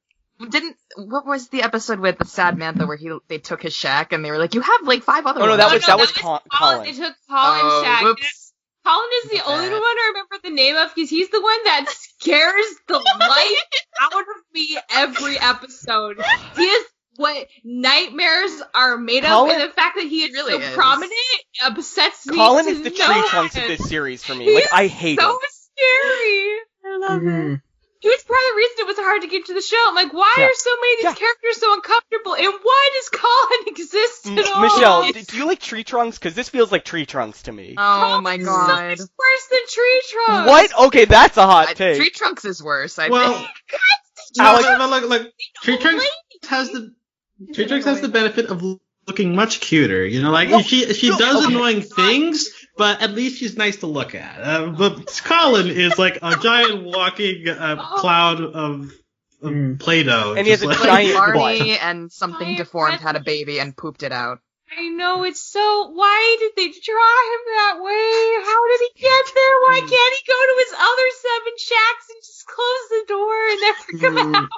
What was the episode with Sad Mantha where they took his shack and they were like, you have like 5 other Oh, no, ones. that was Colin. It took Colin's shack. Whoops. Colin is the only one I remember the name of because he's the one that scares the life out of me every episode. He is what nightmares are made Colin- of, and the fact that he is really so is. prominent upsets me. Colin to is the no tree trunks of end. this series for me. He Like, is I hate so him. scary. I love Mhm. it. He was part of the reason it was hard to get to the show. I'm like, why Yeah. are so many of these Yeah. characters so uncomfortable? And why does Colin exist at all? Michelle, do you like tree trunks? Because this feels like tree trunks to me. Oh my So god. much worse than Tree Trunks. What? Okay, that's a hot take. Tree Trunks is worse, I Well, think. Alex- look, Tree Trunks has the benefit of looking much cuter. You know, like No, she no, does okay. annoying things, but at least she's nice to look at. But Colin is like a giant walking cloud of Play-Doh. And he has just a like- giant Like butt. Barney and something Giant deformed red- had a baby and pooped it out. I know, it's so... Why did they draw him that way? How did he get there? Why can't he go to his other 7 shacks and just close the door and never come out?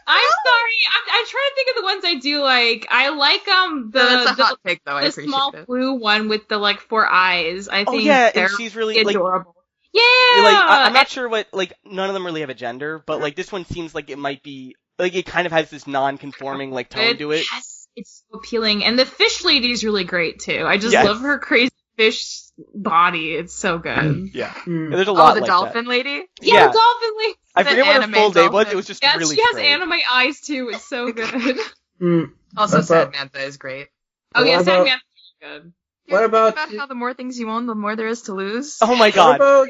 I'm sorry. I'm trying to think of the ones I do like. I like That's a hot take, though. I the appreciate small it. blue one with the like 4 eyes. I Oh think yeah, they're and she's really like, adorable. Yeah, like I'm not sure what, like, none of them really have a gender, but like this one seems like it might be, like, it kind of has this non-conforming like tone to it. Yes, it's so appealing, and the fish lady is really great too. I just Yes. love her crazy fish body. It's so good. Yeah, Mm. there's a lot the like dolphin lady? Yeah, the dolphin lady. I The forget what her anime full name was. dolphin. It was just Yes, really she has strange. anime eyes too. It's so good. Mm. Also, I Sad thought- Mantha is great. Oh yeah, What Sad about- Man's good. What about how the more things you own, the more there is to lose? Oh my what god. about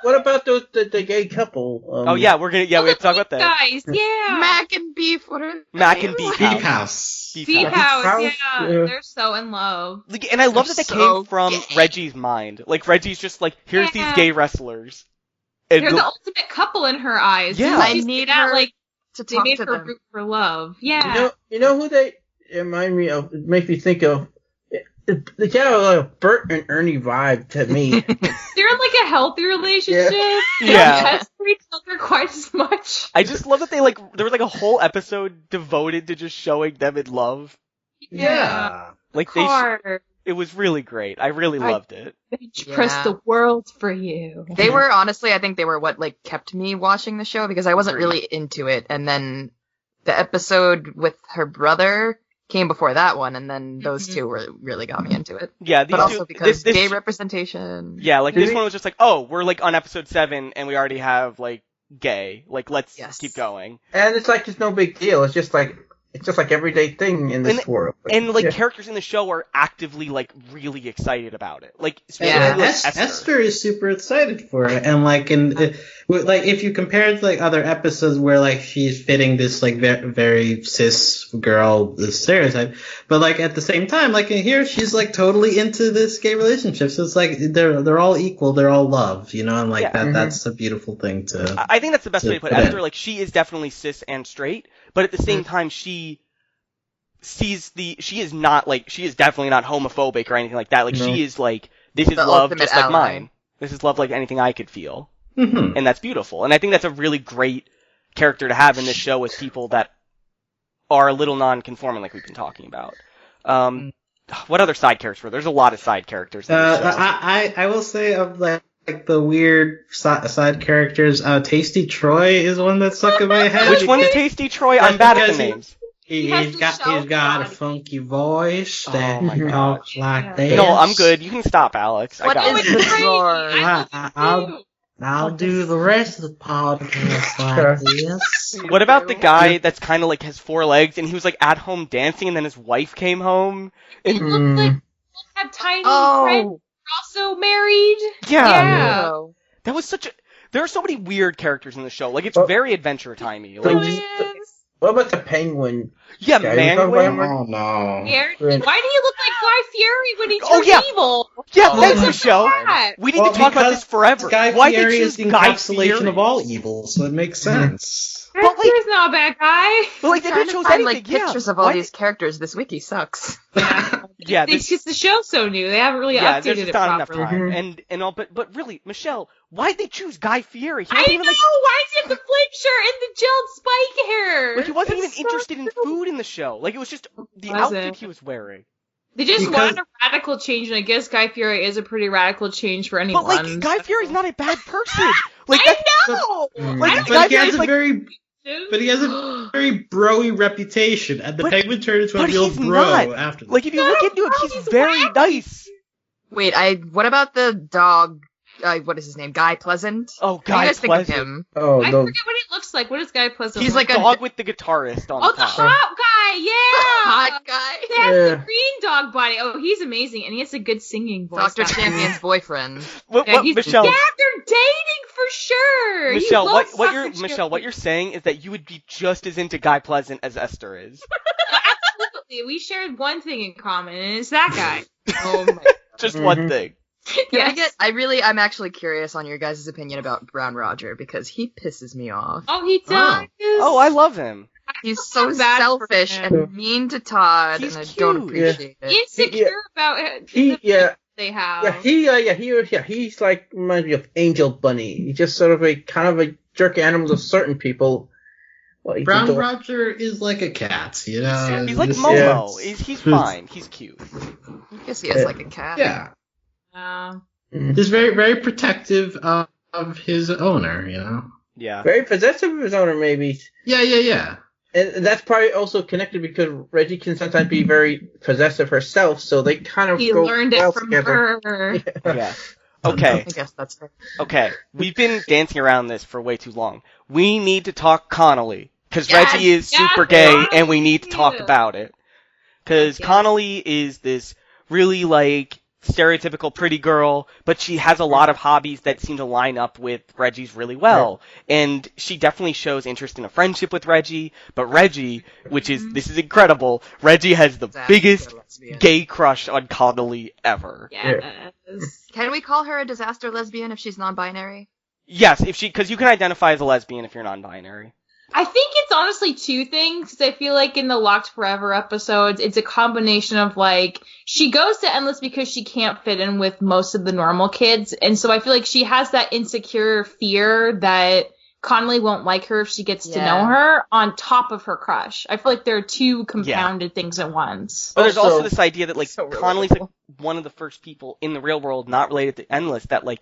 what about the gay couple? Oh yeah, we have to talk about that. Guys, yeah. Mac and Beef, what are Mac and Beef Beef House. House. Beef House, House, yeah. yeah. They're so in love. Like, and I love that they so came from gay. Reggie's mind. Like Reggie's just like, here's these Yeah. gay wrestlers. And They're the ultimate couple in her eyes. Yeah. I She's need that, her like, to they talk made to her them. root for love. Yeah. You know who they remind me of? It makes me think of. They kind of like a Bert and Ernie vibe to me. They're in like a healthy relationship. Yeah. They don't pester each other quite as much. I just love that there was like a whole episode devoted to just showing them in love. Yeah. Like it was really great. I really loved it. Press Yeah. the world for you. They were, honestly, I think they were what, like, kept me watching the show, because I wasn't really into it, and then the episode with her brother came before that one, and then those two really got me into it. Yeah, these But also two, because this, gay representation. yeah, like this Did one was just like, oh, we're like on episode 7 and we already have like gay. Like let's keep going. And it's like it's no big deal. It's just like everyday thing in this world. And like Yeah. characters in the show are actively like really excited about it. Like Yeah, specifically, like, Esther is super excited for it, and like like if you compare it to like other episodes where like she's fitting this like very cis girl stereotype, but like at the same time, like in here she's like totally into this gay relationship, so it's like they're all equal, they're all love, you know, and like that's a beautiful thing to. I think that's the best way to put it. put Esther, in. like she is definitely cis and straight, but at the same time she sees she is definitely not homophobic or anything like that. Like she is like, this is The love ultimate just like ally. mine. This is love like anything I could feel. Mhm. And that's beautiful. And I think that's a really great character to have in this show with people that are a little non-conforming, like we've been talking about. What other side characters were there? There's a lot of side characters in this show. I will say of like the weird side characters, Tasty Troy is one that stuck in my head. Which one's Tasty Troy? I'm bad at the names. He's got a funky voice that talks like this. No, I'm good. You can stop, Alex. What I got is it. the crazy. drawer? I'll do the rest of the podcast like this. What about the guy that's kind of like has 4 legs and he was like at home dancing and then his wife came home? It And looked like both had tiny friends. Oh, Also married. yeah, no. that was such a. There are so many weird characters in the show. Like it's Oh. very Adventure Timey. So Like just- What about the penguin? yeah, Yeah, you talking about him? Manwin. Oh no. Why do you look like Guy Fieri when he Oh, turns yeah. evil? Yeah, Oh, thanks, my Michelle. God. We need to talk about this forever. Guy Why Fieri they is choose the Guy encapsulation Fieri? of all evil, so it makes sense. Guy But, like- Fieri's not a bad guy. But like they Trying could to choose find, anything. like, Yeah. pictures of all Why these characters. This wiki sucks. Yeah, It's just the show's so new. They haven't really yeah, there's updated just it not enough properly. time. And all, but really, Michelle, why'd they choose Guy Fieri? He I wasn't know! even like, Why does he have the flame shirt and the gelled spike hair? like he wasn't even It's so interested in stupid. food in the show. Like it was just the Wasn't. outfit he was wearing. They just Because- wanted a radical change, and I guess Guy Fieri is a pretty radical change for anyone. But like Guy Fieri's not a bad person. Like I that's know! Like, I don't Guy But he has Fieri's a like- very But he has a very broy reputation, and the But- penguin turned into a but real he's bro not. after that. like if you look into him, he's very nice. Wait, what about the dog? What is his name? Guy Pleasant? Oh, What do Guy you guys think of Pleasant. him? Oh, I no. forget what he looks like. What is Guy Pleasant He's look like a Dog with the guitarist on Oh, the the top. hot guy, yeah! Hot guy. He has Yeah. the green dog body. Oh, he's amazing, and he has a good singing voice. Dr. That guy. Champion's boyfriend. What, Yeah, he's, Michelle? yeah, they're dating for sure. He Michelle, loves what you're Dr. Michelle, what you're saying is that you would be just as into Guy Pleasant as Esther is. Absolutely, we shared one thing in common, and it's that guy. Oh my. Just one thing. Can I'm actually curious on your guys' opinion about Brown Roger, because he pisses me off. Oh, he does. Oh, I love him. He's so bad for selfish him. and mean to Todd, He's and I don't cute. appreciate it. Insecure about it. He, the yeah, they have. he's like reminds me of Angel Bunny. He's just sort of a kind of a jerk animal to certain people. Well, he Brown can do- Roger is like a cat, you know? He's like Just- Momo. He's fine. He's cute. I guess he is like a cat. Yeah. Mm. He's very, very protective of his owner, you know? Yeah. Very possessive of his owner, maybe. Yeah. And that's probably also connected because Reggie can sometimes be very possessive herself, so they kind of He go learned well it from together. her. Yeah. Okay. I guess that's fair. Okay. We've been dancing around this for way too long. We need to talk Connolly. Because Yes, Reggie is yes, super gay, Connolly! and we need to talk about it. Because Yes. Connolly is this really, like, stereotypical pretty girl, but she has a lot of hobbies that seem to line up with Reggie's really well. And she definitely shows interest in a friendship with Reggie, but Reggie, this is incredible, Reggie has the biggest gay crush on Connolly ever. Yes. Can we call her a disaster lesbian if she's non-binary? Yes, because you can identify as a lesbian if you're non-binary. I think it's honestly two things, because I feel like in the Locked Forever episodes, it's a combination of, like, she goes to Endless because she can't fit in with most of the normal kids, and so I feel like she has that insecure fear that Connolly won't like her if she gets to know her, on top of her crush. I feel like there are two compounded things at once. But there's also this idea that, like, so Connolly's, like, one of the first people in the real world not related to Endless that, like,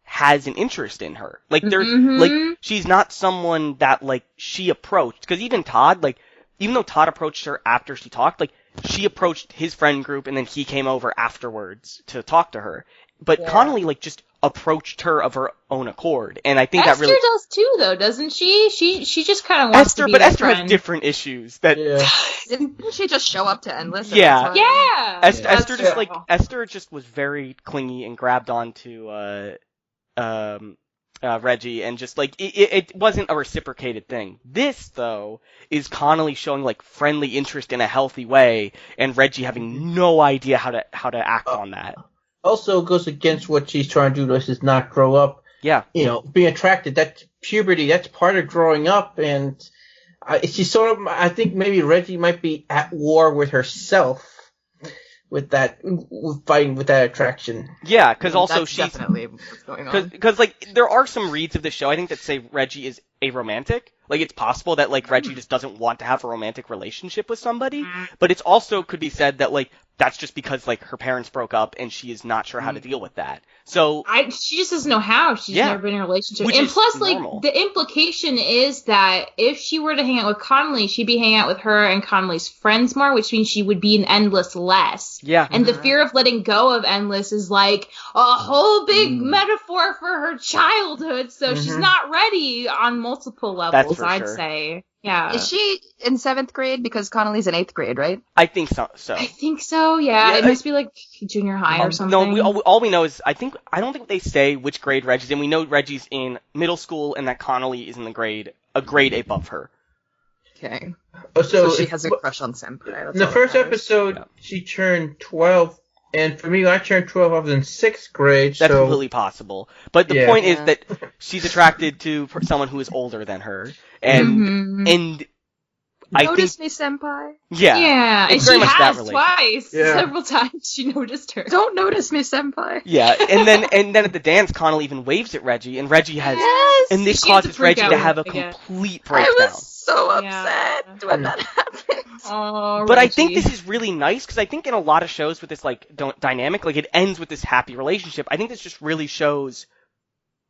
has an interest in her. Like, like, she's not someone that, like, she approached. Because even Todd, like, even though Todd approached her after she talked, like, she approached his friend group and then he came over afterwards to talk to her. But Connolly, like, just approached her of her own accord. And I think Esther that really... does too, though, doesn't she? She just kind of wants to be But Esther friend. has different issues that... Didn't she just show up to Endless? Yeah. Yeah! Esther just, true. like, Esther just was very clingy and grabbed onto, Reggie, and just, like, it wasn't a reciprocated thing. This, though, is Connolly showing, like, friendly interest in a healthy way, and Reggie having no idea how to act on that. Also goes against what she's trying to do, which is not grow up. Yeah. You know, being attracted, that's puberty, that's part of growing up, and she's sort of, I think maybe Reggie might be at war with herself. With fighting with that attraction. Yeah, because also that's she's... definitely what's going on. Because, like, there are some reads of the show, I think, that say Reggie is aromantic. Like, it's possible that, like, Reggie just doesn't want to have a romantic relationship with somebody. But it's also could be said that, like, that's just because, like, her parents broke up and she is not sure how to deal with that. So... she just doesn't know how. She's never been in a relationship. Which and is plus, normal. like, the implication is that if she were to hang out with Connolly, she'd be hanging out with her and Connolly's friends more, which means she would be in Endless less. Yeah. And the fear of letting go of Endless is, like, a whole big metaphor for her childhood, so she's not ready on multiple levels, I'd sure. say. Yeah. Is she in 7th grade? Because Connolly's in 8th grade, right? I think so. I think so, yeah. It must be like junior high or something. No, all we know is, I don't think they say which grade Reggie's in. We know Reggie's in middle school and that Connolly is in a grade above her. Okay. So she has a crush on Senpai. In the first episode, she turned 12, and for me, when I turned 12, I was in 6th grade. That's completely possible. But the point is that she's attracted to someone who is older than her, and I Notice think... me, Senpai. Yeah, and she has twice. Yeah. Several times she noticed her. Don't notice me, Senpai. Yeah, and then at the dance, Connolly even waves at Reggie, and Reggie has... Yes! And this She has causes a freak Reggie out to have a when they get- complete breakdown. I was so upset when that happened. Oh, But Reggie. I think this is really nice, because I think in a lot of shows with this, like, dynamic, like, it ends with this happy relationship. I think this just really shows,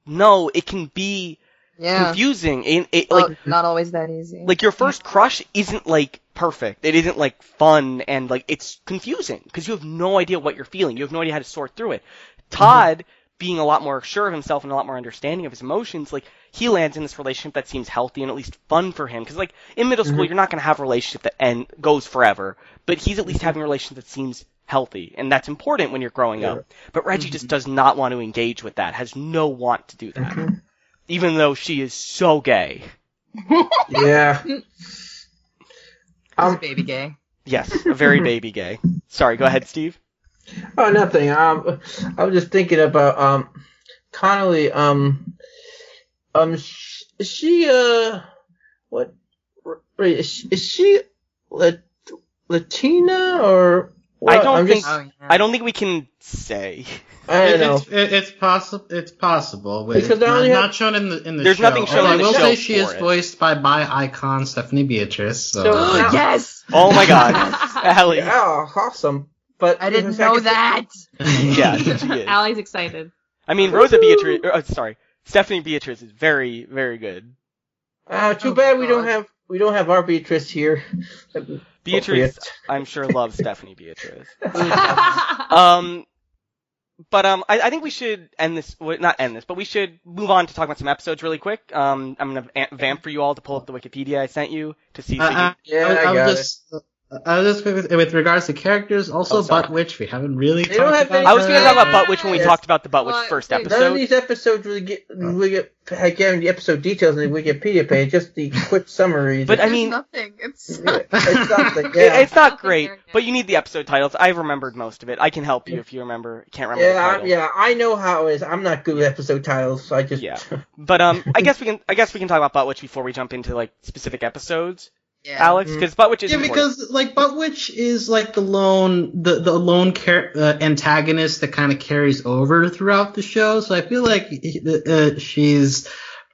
no, it can be confusing. Like, not always that easy. like, your first crush isn't, like, perfect. It isn't, like, fun, and, like, it's confusing, because you have no idea what you're feeling. You have no idea how to sort through it. Todd, being a lot more sure of himself and a lot more understanding of his emotions, like, he lands in this relationship that seems healthy and at least fun for him. Because, like, in middle school, you're not going to have a relationship that goes forever. But he's at least having a relationship that seems healthy. And that's important when you're growing up. But Reggie just does not want to engage with that, has no want to do that. Even though she is so gay. Yeah. Baby gay. Yes, a very baby gay. Sorry, go ahead, Steve. Oh, nothing. I was just thinking about Connolly. Is she what? Wait, is she Latina or? What? I don't think we can say. I don't know. It's possible. It's possible. Because not shown in the There's show. nothing shown in the I will show say she is for it. voiced by icon Stephanie Beatrice. So. Yes! Oh my god. Allie. Oh, awesome. But I didn't know that. Yeah, she is. Allie's excited. I mean, Stephanie Beatrice is very, very good. Too bad we don't have our Beatrice here. Beatrice, I'm sure, loves Stephanie Beatrice. I think we should end this, not end this, but we should move on to talk about some episodes really quick. I'm going to vamp for you all to pull up the Wikipedia I sent you to see. I I was just with regards to characters, also sorry. Butt Witch. We haven't really They don't talked have about. any- I was going to talk about Butt Witch when we Yeah. talked about the Butt Witch Well, first none of None of episode. these episodes really get the episode details in the Wikipedia page, just the quick summaries. But I There's mean- nothing. It's It's something, yeah. It's not Nothing great, there, yeah. but you need the episode titles. I remembered most of it. I can help you if you can't remember the title. I know how it is. I'm not good with episode titles, so I just Yeah. But I guess we can talk about Butt Witch before we jump into like specific episodes, yeah. Alex, because Butt Witch is Yeah, important. because like Butt Witch is like the lone antagonist that kind of carries over throughout the show. So I feel like she's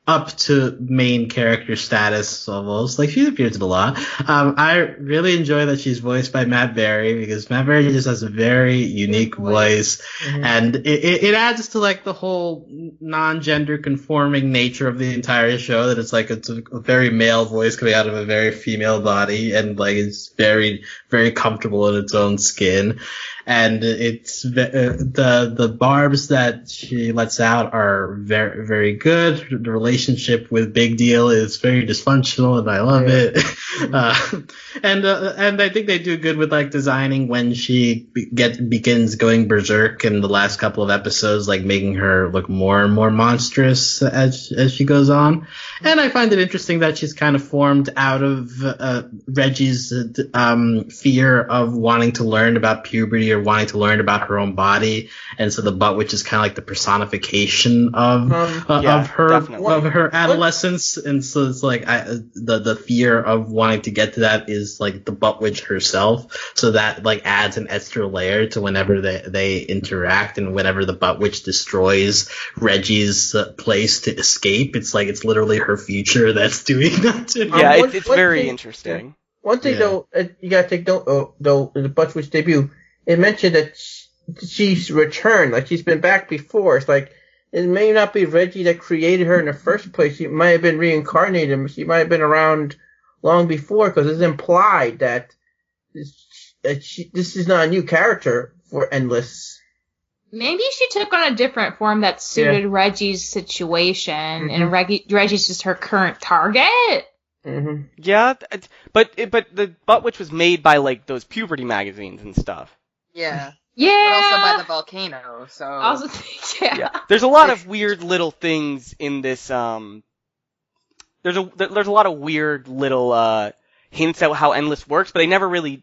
up to main character status almost. Like she appears in a lot. I really enjoy that she's voiced by Matt Berry because Matt Berry just has a very unique voice, and it adds to like the whole non-gender conforming nature of the entire show. That it's a very male voice coming out of a very female body, and like it's very very comfortable in its own skin. And it's the barbs that she lets out are very very good. The relationship with Big Deal is very dysfunctional, and I love it. And I think they do good with like designing when she begins going berserk in the last couple of episodes, like making her look more and more monstrous as she goes on. And I find it interesting that she's kind of formed out of Reggie's fear of wanting to learn about puberty or wanting to learn about her own body, and so the Butt Witch is kind of like the personification of her adolescence, and so it's like the fear of wanting to get to that is like the Butt Witch herself, so that like adds an extra layer to whenever they interact, and whenever the Butt Witch destroys Reggie's place to escape, it's like it's literally her future that's doing that to her. Yeah, One- it's one very thing- interesting. One thing though, you gotta take note though, in the Butt Witch debut, it mentioned that she's returned, like she's been back before. It's like, it may not be Reggie that created her in the first place. She might have been reincarnated. She might have been around long before, because it's implied that this is not a new character for Endless. Maybe she took on a different form that suited Reggie's situation, and Reggie's just her current target. Mm-hmm. Yeah, but the Butt Witch was made by like those puberty magazines and stuff. Yeah. Yeah. But also by the volcano, so. I also think, Yeah, there's a lot of weird little things in this. There's a lot of weird little hints at how Endless works, but they never really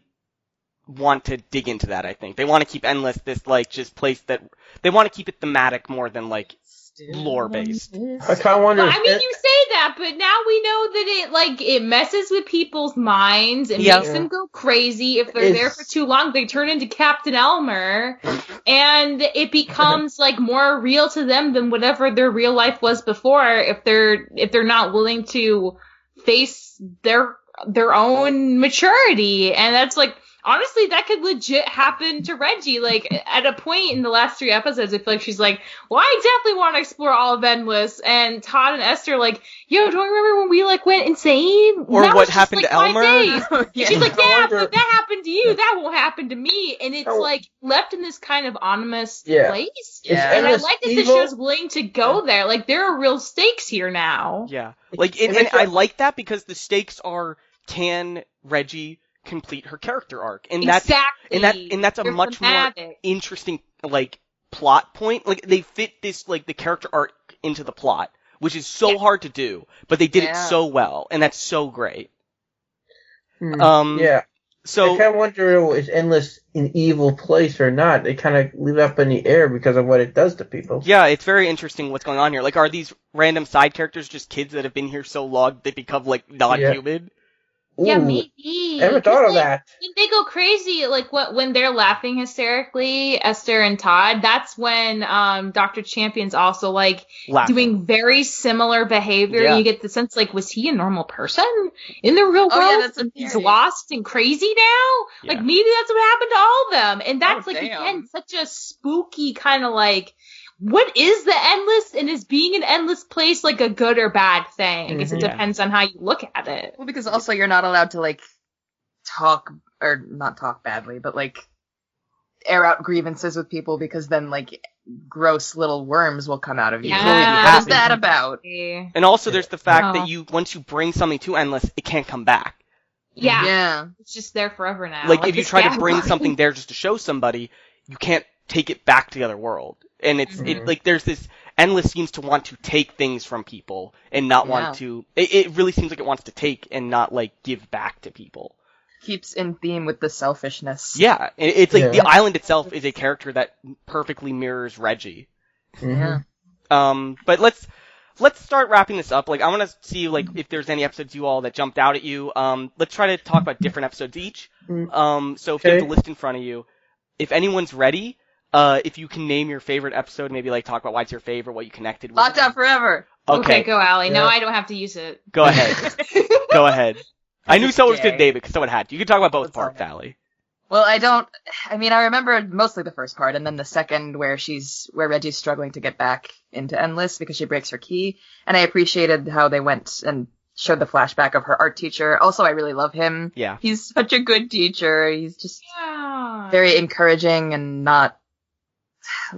want to dig into that. I think they want to keep Endless this like just place that they want to keep it thematic more than like lore based. I kind of wonder. Well, I mean, you say that, but now we know that it messes with people's minds. It Yeah. makes them go crazy. If they're there for too long, they turn into Captain Elmer, and it becomes like more real to them than whatever their real life was before. If they're not willing to face their own maturity, and that's like. Honestly, that could legit happen to Reggie. Like, at a point in the last 3 episodes, I feel like she's like, well, I definitely want to explore all of Endless. And Todd and Esther are like, yo, don't you remember when we, like, went insane? Or That what was just, happened like, to 5 Elmer? days. And she's like, I yeah, wonder- but that happened to you. That won't happen to me. And it's, like, left in this kind of ominous place. Yeah. And I Endless like that the evil? show's willing to go there. Like, there are real stakes here now. Yeah, like and I like that because the stakes are, can Reggie complete her character arc, and Exactly. that's a They're much thematic. more interesting like plot point. Like they fit this like the character arc into the plot, which is so hard to do, but they did it so well, and that's so great. Yeah. So I kind of wonder, is Endless an evil place or not? They kind of leave it up in the air because of what it does to people. yeah, it's very interesting what's going on here. Like, are these random side characters just kids that have been here so long they become like non-human? Yeah, Ooh, maybe. Never thought of that. When they go crazy, like when they're laughing hysterically, Esther and Todd, that's when Dr. Champion's also like Laughing. doing very similar behavior. Yeah. And you get the sense like, was he a normal person in the real world? Oh, yeah, that's a And he's theory. lost and crazy now? Yeah. Like maybe that's what happened to all of them. And that's Oh, like damn. again such a spooky kind of like, what is the Endless, and is being an Endless place like a good or bad thing? I guess it Yeah. depends on how you look at it. Well, because also you're not allowed to, like, talk, or not talk badly, but, like, air out grievances with people because then, like, gross little worms will come out of you. Yeah. What is that about? And also there's the fact Oh. that once you bring something to Endless, it can't come back. Yeah. It's just there forever now. Like if you the try to scab bring line. something there just to show somebody, you can't take it back to the other world. And like there's this endless seems to want to take things from people and not want to. It really seems like it wants to take and not like give back to people. Keeps in theme with the selfishness. Yeah, it's like the island itself is a character that perfectly mirrors Reggie. Yeah. But let's start wrapping this up. Like, I want to see, like, if there's any episodes you all that jumped out at you. Let's try to talk about different episodes each. So if you have the list in front of you, if anyone's ready, if you can name your favorite episode, maybe, like, talk about why it's your favorite, what you connected with. Lockdown Forever. Okay, go, Allie. Now I don't have to use it. Go ahead. Go ahead. I knew someone was good, David, because someone had to. You can talk about both parts, Allie. Well, I remember mostly the first part, and then the second where Reggie's struggling to get back into Endless because she breaks her key, and I appreciated how they went and showed the flashback of her art teacher. Also, I really love him. Yeah. He's such a good teacher. He's just very encouraging and not,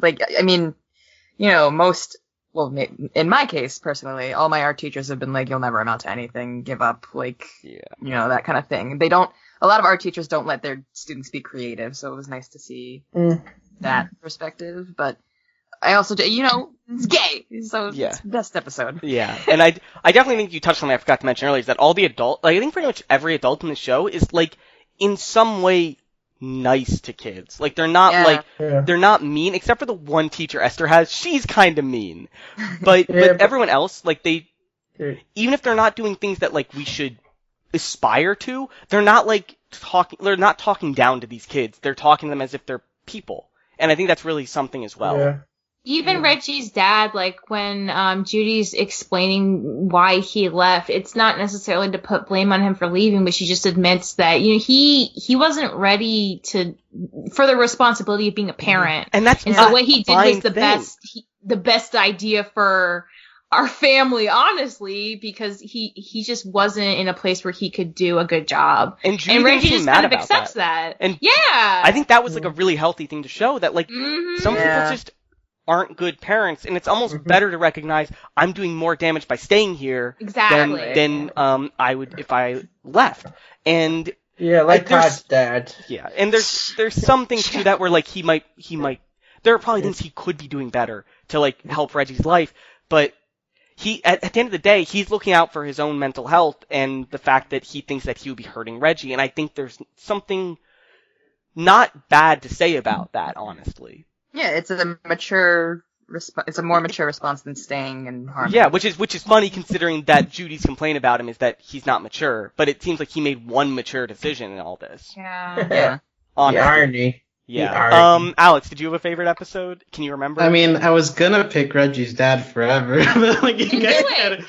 like, I mean, you know, in my case, personally, all my art teachers have been like, you'll never amount to anything, give up, like, you know, that kind of thing. A lot of art teachers don't let their students be creative, so it was nice to see that perspective. But I also, you know, it's gay, so it's the best episode. Yeah, and I definitely think you touched on something I forgot to mention earlier, is that all the I think pretty much every adult in the show is, like, in some way nice to kids. Like, they're not, they're not mean, except for the one teacher Esther has. She's kind of mean. But everyone else, like, even if they're not doing things that, like, we should aspire to, they're not talking down to these kids. They're talking to them as if they're people. And I think that's really something as well. Yeah. Even Reggie's dad, like, when Judy's explaining why he left, it's not necessarily to put blame on him for leaving, but she just admits that, you know, he wasn't ready for the responsibility of being a parent. And so what he did was the best idea for our family, honestly, because he just wasn't in a place where he could do a good job. And Reggie just kind of accepts that. And I think that was, like, a really healthy thing to show, that, like, some people just aren't good parents, and it's almost better to recognize I'm doing more damage by staying here than I would if I left. And like Todd's dad. Yeah, and there's some things to that where, like, he might there are probably things he could be doing better to, like, help Reggie's life, but he at the end of the day, he's looking out for his own mental health and the fact that he thinks that he would be hurting Reggie, and I think there's something not bad to say about that, honestly. Yeah, it's a more mature response than staying and harming. Yeah, which is funny considering that Judy's complaint about him is that he's not mature, but it seems like he made one mature decision in all this. Yeah. Honestly. The irony. Yeah. Alex, did you have a favorite episode? Can you remember? I mean, I was gonna pick Reggie's dad forever, but like you guys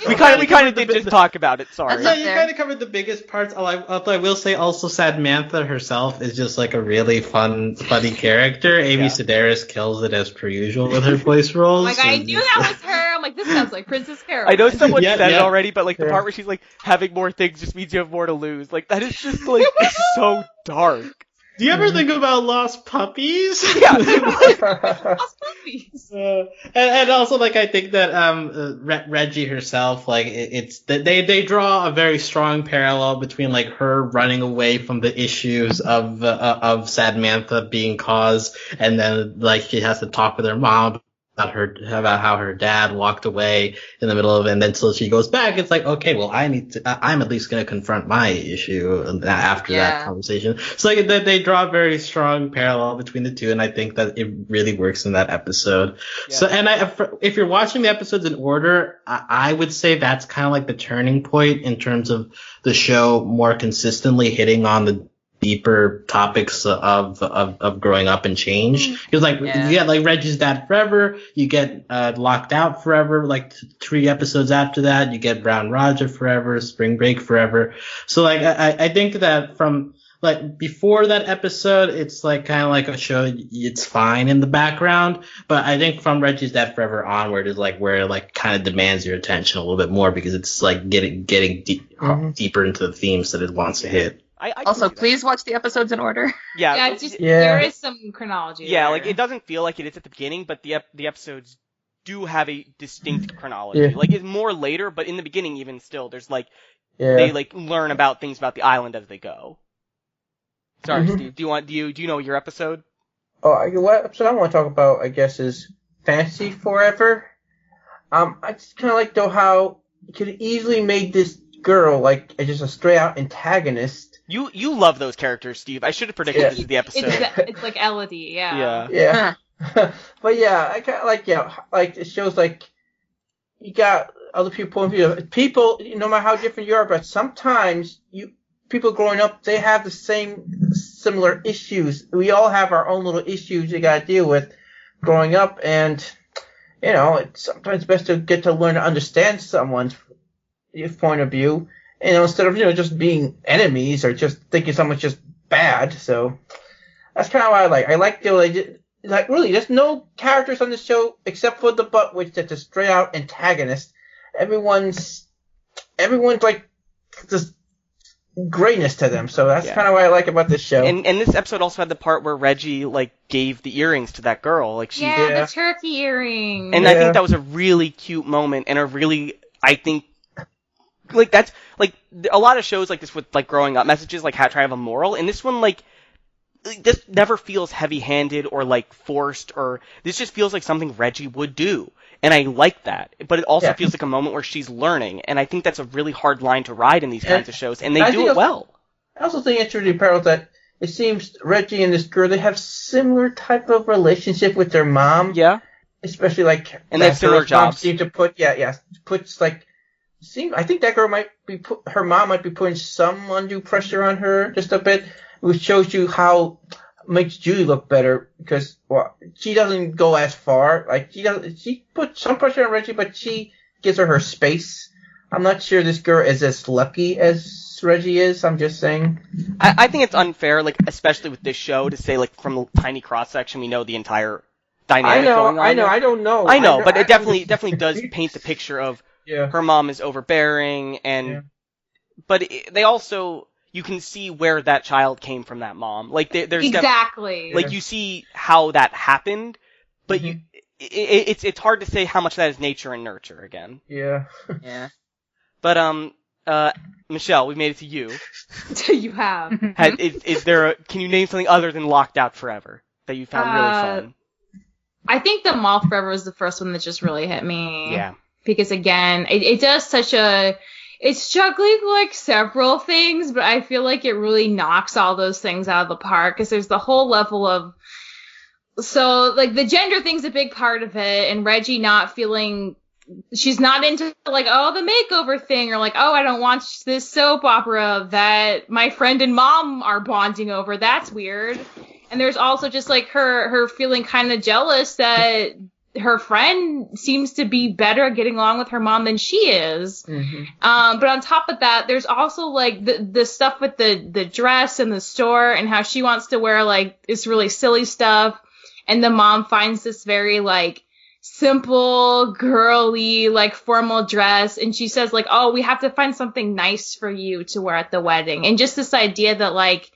we kind of did just talk about it. Sorry. So you kind of covered the biggest parts. Although I will say, also Samantha herself is just like a really funny character. Amy Sedaris kills it as per usual with her voice roles. Like, I knew that was her. I'm like, this sounds like Princess Caroline. I know someone said it already, but like the part where she's like, having more things just means you have more to lose. Like, that is just like so dark. Do you ever think about lost puppies? Yeah. Lost puppies. And also, like, I think that Reggie herself, like, it's that they draw a very strong parallel between, like, her running away from the issues of Samantha being caused, and then, like, she has to talk with her mom about how her dad walked away in the middle of it, and then so she goes back. It's like, okay, well, I'm at least going to confront my issue after that conversation. So like, they draw a very strong parallel between the two, and I think that it really works in that episode. Yeah. So, and if you're watching the episodes in order, I would say that's kind of like the turning point in terms of the show more consistently hitting on the deeper topics of growing up and change. Because like you get like Reggie's Dad Forever, you get Locked Out Forever, like 3 episodes after that, you get Brown Roger Forever, Spring Break Forever. So like I think that from like before that episode, it's like kind of like a show, it's fine in the background, but I think from Reggie's Dad Forever onward is like where it like kind of demands your attention a little bit more, because it's like getting deeper into the themes that it wants to hit. Also, please watch the episodes in order. There is some chronology. Yeah, like it doesn't feel like it is at the beginning, but the episodes do have a distinct chronology. Yeah. Like it's more later, but in the beginning, even still, there's like Yeah. they like learn about things about the island as they go. Sorry, Mhm. Steve. Do you know your episode? What episode I want to talk about, I guess, is Fantasy Forever. I just kind of like though how you could easily made this girl like just a straight out antagonist. You love those characters, Steve. I should have predicted Yeah. this is the episode. It's like Elodie, yeah. Yeah. Yeah. But yeah, I kind of like like it shows like you got other people point of view. People, no matter how different you are, but sometimes people growing up, they have the similar issues. We all have our own little issues you got to deal with growing up, and it's sometimes best to get to learn to understand someone's point of view, instead of just being enemies or just thinking someone's just bad. So that's kind of what I like. I like like really, there's no characters on the show except for the butt witch that's a straight out antagonist. Everyone's like just greatness to them. So that's kind of what I like about this show. And this episode also had the part where Reggie like gave the earrings to that girl. Like she the turkey earring. And I think that was a really cute moment and I think like that's like a lot of shows like this with like growing up messages like try to have a moral, and this one like this never feels heavy-handed or like forced, or this just feels like something Reggie would do. And I like that. But it also feels like a moment where she's learning, and I think that's a really hard line to ride in these kinds of shows, and they do it well. I also think it's really apparent that it seems Reggie and this girl, they have similar type of relationship with their mom. Yeah. Especially like and they have similar jobs. Seem to put puts like I think that girl her mom might be putting some undue pressure on her just a bit, which shows you how makes Julie look better, because she doesn't go as far. Like she puts some pressure on Reggie, but she gives her space. I'm not sure this girl is as lucky as Reggie is. I'm just saying. I think it's unfair, like especially with this show, to say like from the tiny cross section we know the entire dynamic going on. I know, but it definitely does paint the picture of her mom is overbearing, and but they also. You can see where that child came from that mom. Like there's exactly like you see how that happened, but it's hard to say how much that is nature and nurture again. Yeah. Yeah. But Michelle, we made it to you. You have. Is there can you name something other than Locked Out Forever that you found really fun? I think The Mall Forever was the first one that just really hit me. Yeah. Because again, it does such a. It's juggling like several things, but I feel like it really knocks all those things out of the park, because there's the whole level of, so like the gender thing's a big part of it, and Reggie not feeling, she's not into like, the makeover thing, or like, I don't watch this soap opera that my friend and mom are bonding over. That's weird. And there's also just like her feeling kind of jealous that her friend seems to be better at getting along with her mom than she is. Mm-hmm. But on top of that, there's also like the stuff with the dress in the store, and how she wants to wear like this really silly stuff. And the mom finds this very like simple, girly, like formal dress. And she says like, we have to find something nice for you to wear at the wedding. And just this idea that like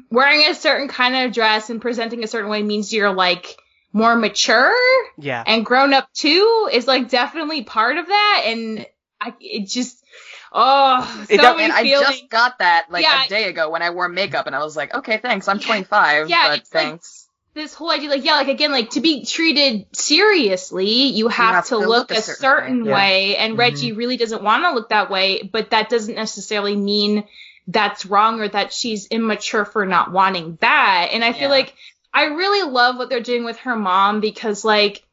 wearing a certain kind of dress and presenting a certain way means you're like more mature and grown up too is like definitely part of that. And many feelings. I just got that like a day ago when I wore makeup, and I was like, okay, thanks, I'm 25, but thanks. Like, this whole idea, like to be treated seriously, you have to look a certain way, and Reggie really doesn't want to look that way, but that doesn't necessarily mean that's wrong or that she's immature for not wanting that. And I feel like I really love what they're doing with her mom, because like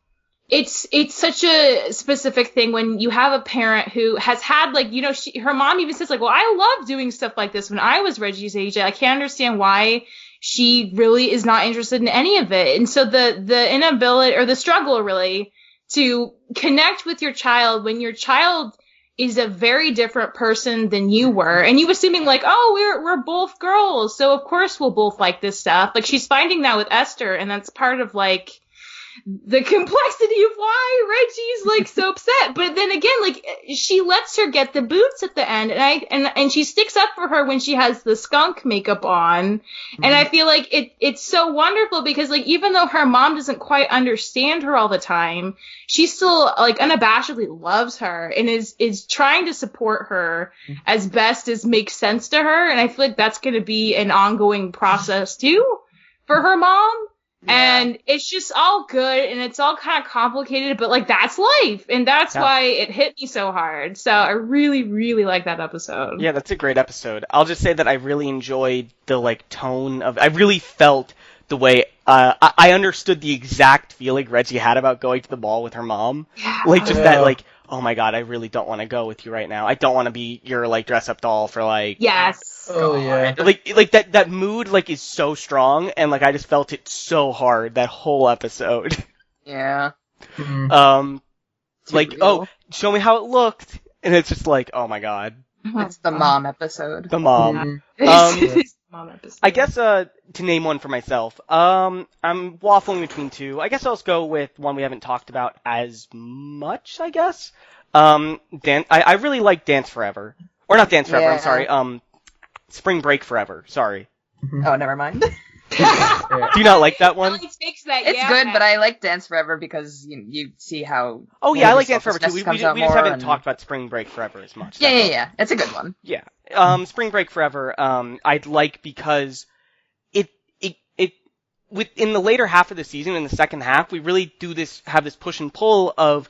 it's such a specific thing when you have a parent who has had like, her mom even says like, well, I love doing stuff like this when I was Reggie's age. I can't understand why she really is not interested in any of it. And so the inability or the struggle really to connect with your child when your child is a very different person than you were, and you assuming like, we're both girls, so of course we'll both like this stuff. Like she's finding that with Esther, and that's part of like the complexity of why Reggie's like so upset. But then again, like she lets her get the boots at the end, and she sticks up for her when she has the skunk makeup on. And I feel like it's so wonderful because like even though her mom doesn't quite understand her all the time, she still like unabashedly loves her and is trying to support her as best as makes sense to her. And I feel like that's going to be an ongoing process too for her mom. Yeah. And it's just all good and it's all kind of complicated, but like that's life. And that's why it hit me so hard. So I really, really like that episode. Yeah, that's a great episode. I'll just say that I really enjoyed the like tone of, I really felt the way, I understood the exact feeling Reggie had about going to the mall with her mom. Yeah. Like just that like, oh my god, I really don't want to go with you right now. I don't want to be your like dress up doll for like. Yes. Oh yeah. Like that mood like is so strong and like I just felt it so hard that whole episode. Yeah. Like oh, show me how it looked, and it's just like oh my god. It's the mom episode. The mom. Mom episode. I guess to name one for myself, I'm waffling between two. I guess I'll just go with one we haven't talked about as much. I guess. I really like Dance Forever, or not Dance Forever. I'm sorry. Spring Break Forever. Sorry. Oh, never mind. Do you not like that one? It's good, but I like Dance Forever because you see how. Oh yeah, I like Dance Forever too. We just haven't talked about Spring Break Forever as much. Yeah. It's a good one. Yeah. Spring Break Forever. I'd like because it in the later half of the season, in the second half, we really have this push and pull of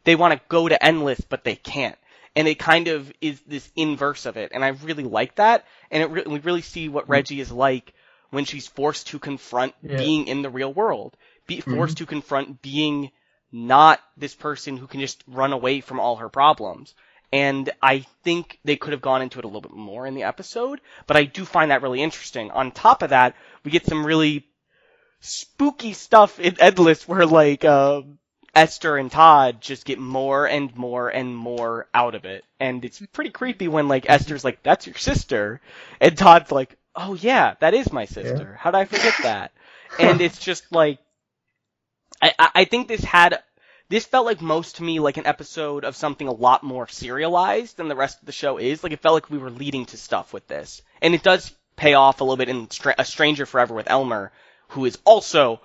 they want to go to Endless, but they can't. And it kind of is this inverse of it, and I really like that. And we really see what Reggie is like when she's forced to confront being in the real world, forced to confront being not this person who can just run away from all her problems. And I think they could have gone into it a little bit more in the episode, but I do find that really interesting. On top of that, we get some really spooky stuff in Endless where like Esther and Todd just get more and more and more out of it. And it's pretty creepy when, like, Esther's like, that's your sister. And Todd's like, oh yeah, that is my sister. Yeah. How did I forget that? And it's just like, I think this felt like most to me like an episode of something a lot more serialized than the rest of the show is. Like, it felt like we were leading to stuff with this. And it does pay off a little bit in A Stranger Forever with Elmer, who is also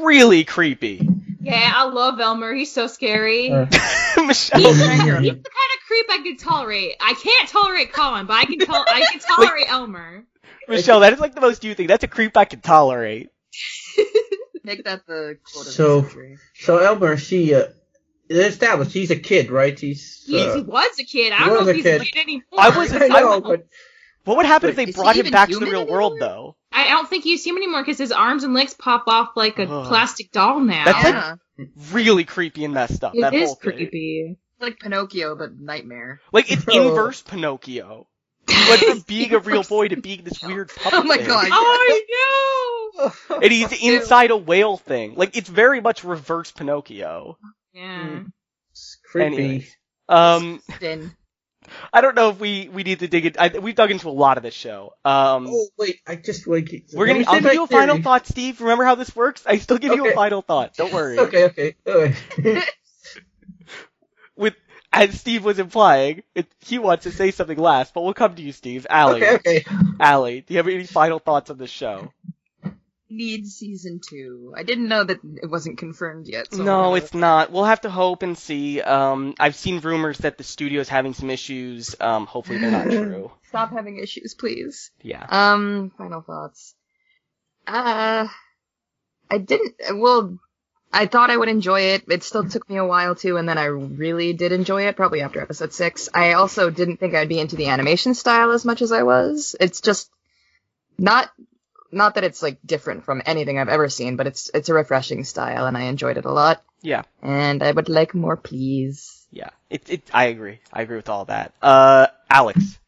really creepy. Yeah, I love Elmer. He's so scary. Michelle. He's the kind of creep I can tolerate. I can't tolerate Colin, but I can tolerate Elmer. Michelle, that is like the most you think. That's a creep I can tolerate. Make that the quote of the century. So Elmer, she established he's a kid, right? He was a kid. I don't know if he's a kid but anymore. what would happen if they brought him back to the real world, though? I don't think you see him anymore because his arms and legs pop off like a plastic doll now. That's like really creepy and messed up. That is whole thing. creepy. It's like Pinocchio, but nightmare. Like, it's inverse Pinocchio. Like, from being a real boy to being this weird puppet Oh my thing. god. Oh, I know! And he's inside a whale thing. Like, it's very much reverse Pinocchio. Yeah. It's creepy. Anyways, I don't know if we need to dig in. We've dug into a lot of this show. I'll give you a final thought, Steve. Remember how this works? I still give you a final thought. Don't worry. Okay. As Steve was implying, he wants to say something last, but we'll come to you, Steve. Allie. Okay. Allie, do you have any final thoughts on this show? Need season 2. I didn't know that it wasn't confirmed yet. So no, it's not. We'll have to hope and see. I've seen rumors that the studio's having some issues. Hopefully they're not true. Stop having issues, please. Yeah. Final thoughts. I thought I would enjoy it. It still took me a while too, and then I really did enjoy it, probably after episode 6. I also didn't think I'd be into the animation style as much as I was. It's just not that it's like different from anything I've ever seen, but it's a refreshing style, and I enjoyed it a lot. Yeah. And I would like more, please. Yeah. I agree. I agree with all that. Alex.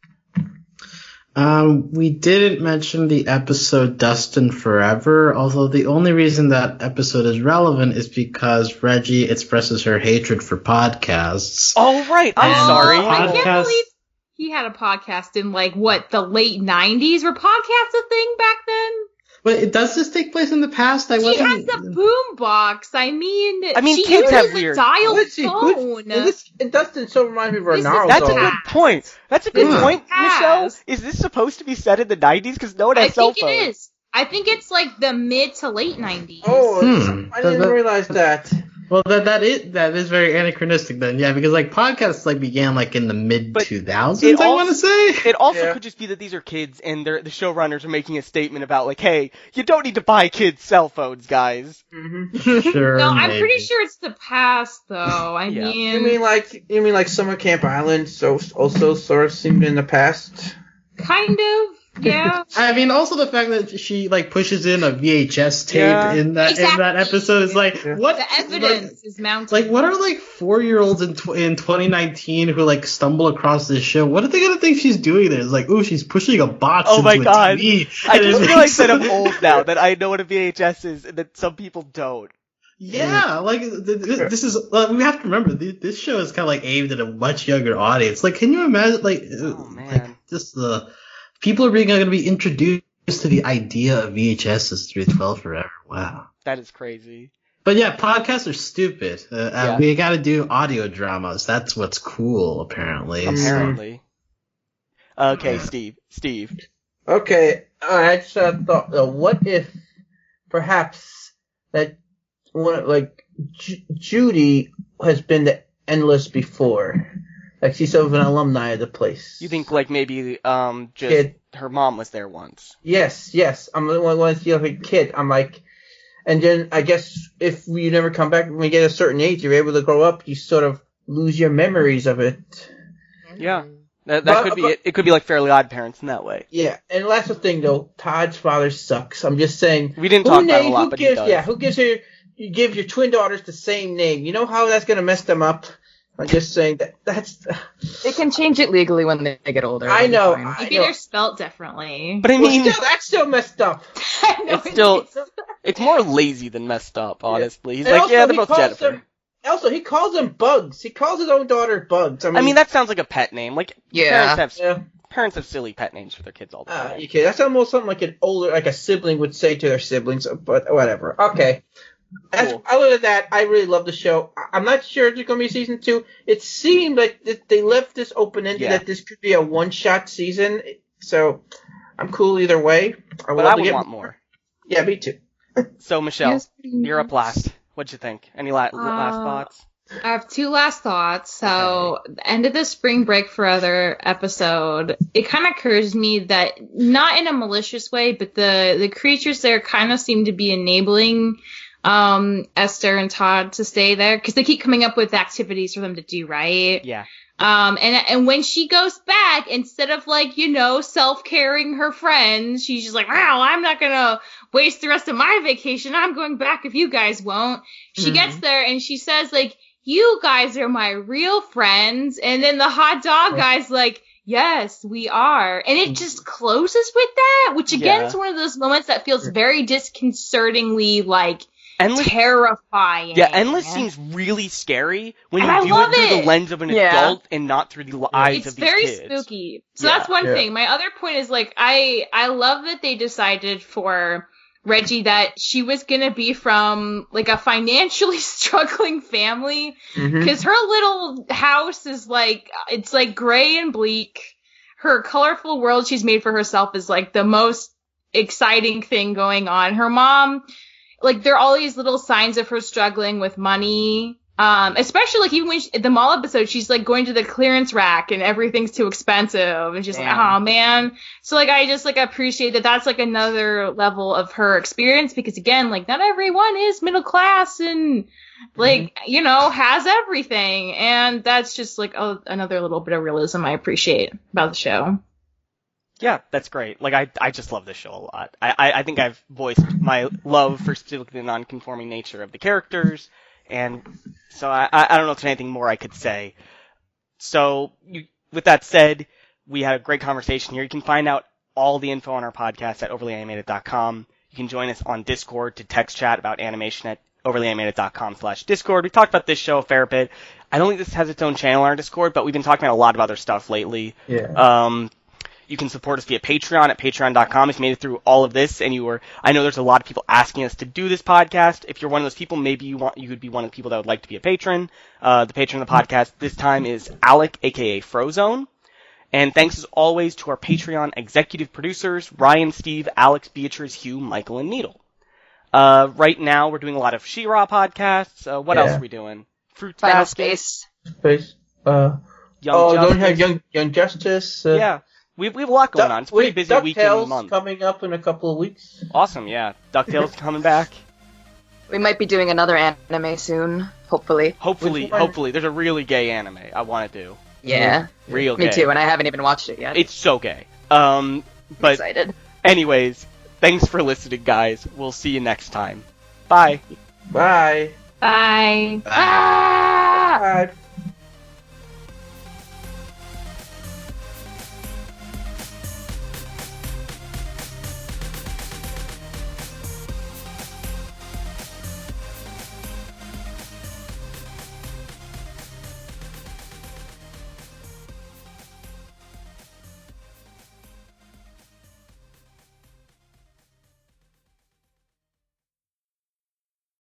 We didn't mention the episode Dustin Forever, although the only reason that episode is relevant is because Reggie expresses her hatred for podcasts. Oh, right. I'm sorry. I can't believe he had a podcast in, the late 90s? Were podcasts a thing back then? But does this take place in the past? She has the boombox. I mean, she kids have uses weird. a dial Let's see, phone. It doesn't so remind me of This is Ronaldo. That's a good point. That's a good Yeah. point, Michelle. Past. Is this supposed to be set in the 90s? Because no one has I cell think phones. it is. I think it's like the mid to late 90s. Oh, I didn't realize that. Well, that is very anachronistic then, yeah, because like podcasts like began like in the mid 2000s. I want to say it also could just be that these are kids and the showrunners are making a statement about like, hey, you don't need to buy kids cell phones, guys. Mm-hmm. Sure. No, I'm maybe. pretty sure it's the past though. I Yeah. mean, You mean like Summer Camp Island? So also sort of seemed in the past. kind of. Yeah. I mean, also the fact that she like pushes in a VHS tape Yeah. in that episode is like, what? The evidence is mounted. Like, what are like 4-year-olds in 2019 who like stumble across this show? What are they gonna think she's doing there? It's like, ooh, she's pushing a box Oh into my a god. TV. I and it just makes realized that I'm sense. old now, that I know what a VHS is and that some people don't. Yeah, like this is. We have to remember this show is kind of like aimed at a much younger audience. Like, can you imagine? Like, like just the people are going to be introduced to the idea of VHSs through 12 Forever. Wow, that is crazy. But yeah, podcasts are stupid. We got to do audio dramas. That's what's cool, apparently. Apparently. Okay, Steve. Okay, I just thought, what if perhaps that Judy has been to Endless before? Like she's sort of an alumni of the place. You think like maybe just Kid. her mom was there once? Yes. I'm the one when I see like a kid. I'm like, and then I guess if you never come back when you get a certain age, you're able to grow up. You sort of lose your memories of it. Yeah, that could be it. It could be like Fairly Odd Parents in that way. Yeah, and last thing though, Todd's father sucks. I'm just saying. We didn't talk about it a lot, but he does. Yeah, who gives you give your twin daughters the same name? You know how that's gonna mess them up. I'm just saying that's. They can change it legally when they get older. I know. Maybe they're spelt differently. But I mean, that's still messed up. I know it's still it's more lazy than messed up. Honestly, he's And like, also, yeah, they're he both calls Jennifer. them- Also, he calls them Bugs. He calls his own daughter Bugs. I mean, that sounds like a pet name. Like Yeah. parents have silly pet names for their kids all the time. Okay, that's almost something like like a sibling would say to their siblings, but whatever. Okay. Cool. Other than that, I really love the show. I'm not sure if there's going to be a season 2. It seemed like they left this open-ended that this could be a one-shot season, so I'm cool either way. But I would want more. Yeah, me too. So, Michelle, Yes, you're up last. What'd you think? Any last thoughts? I have two last thoughts. So, the end of the Spring Break Forever episode, it kind of occurs to me that, not in a malicious way, but the creatures there kind of seem to be enabling Esther and Todd to stay there, because they keep coming up with activities for them to do, right? Yeah. And when she goes back, instead of self-caring her friends, she's just like, wow, I'm not gonna waste the rest of my vacation. I'm going back if you guys won't. She gets there and she says you guys are my real friends. And then the hot dog guy's like, yes, we are. And it just closes with that, which again is one of those moments that feels very disconcertingly terrifying. Yeah, Endless seems really scary when you And do it through the lens of an adult and not through the eyes of these kids. It's very spooky. So that's one thing. My other point is I love that they decided for Reggie that she was gonna be from a financially struggling family, because her little house is it's gray and bleak. Her colorful world she's made for herself is the most exciting thing going on. Her mom, there are all these little signs of her struggling with money. Especially even when the mall episode, she's going to the clearance rack and everything's too expensive, and she's like, oh man. So I just appreciate that that's another level of her experience, because again, not everyone is middle class and has everything, and that's just another little bit of realism I appreciate about the show. Yeah, that's great. I just love this show a lot. I think I've voiced my love for specifically the non-conforming nature of the characters. And so I don't know if there's anything more I could say. So with that said, we had a great conversation here. You can find out all the info on our podcast at overlyanimated.com. You can join us on Discord to text chat about animation at overlyanimated.com/Discord. We've talked about this show a fair bit. I don't think this has its own channel on our Discord, but we've been talking about a lot of other stuff lately. Yeah. You can support us via Patreon at patreon.com. If you made it through all of this and I know there's a lot of people asking us to do this podcast. If you're one of those people, maybe you would be one of the people that would like to be a patron. The patron of the podcast this time is Alec, aka Frozone. And thanks as always to our Patreon executive producers, Ryan, Steve, Alex, Beatrice, Hugh, Michael, and Needle. Right now we're doing a lot of She-Ra podcasts. What else are we doing? Fruits Final Basket. Space. Young don't we have Justice. Young Justice? Yeah. We have a lot going on. It's a pretty busy weekend DuckTales month. coming up in a couple of weeks. Awesome, yeah. DuckTales coming back. We might be doing another anime soon, hopefully. Hopefully. There's a really gay anime I want to do. Yeah. Real gay. Me too, and I haven't even watched it yet. It's so gay. I'm But excited. anyways, thanks for listening, guys. We'll see you next time. Bye. Bye. Bye. Bye. Ah! Bye.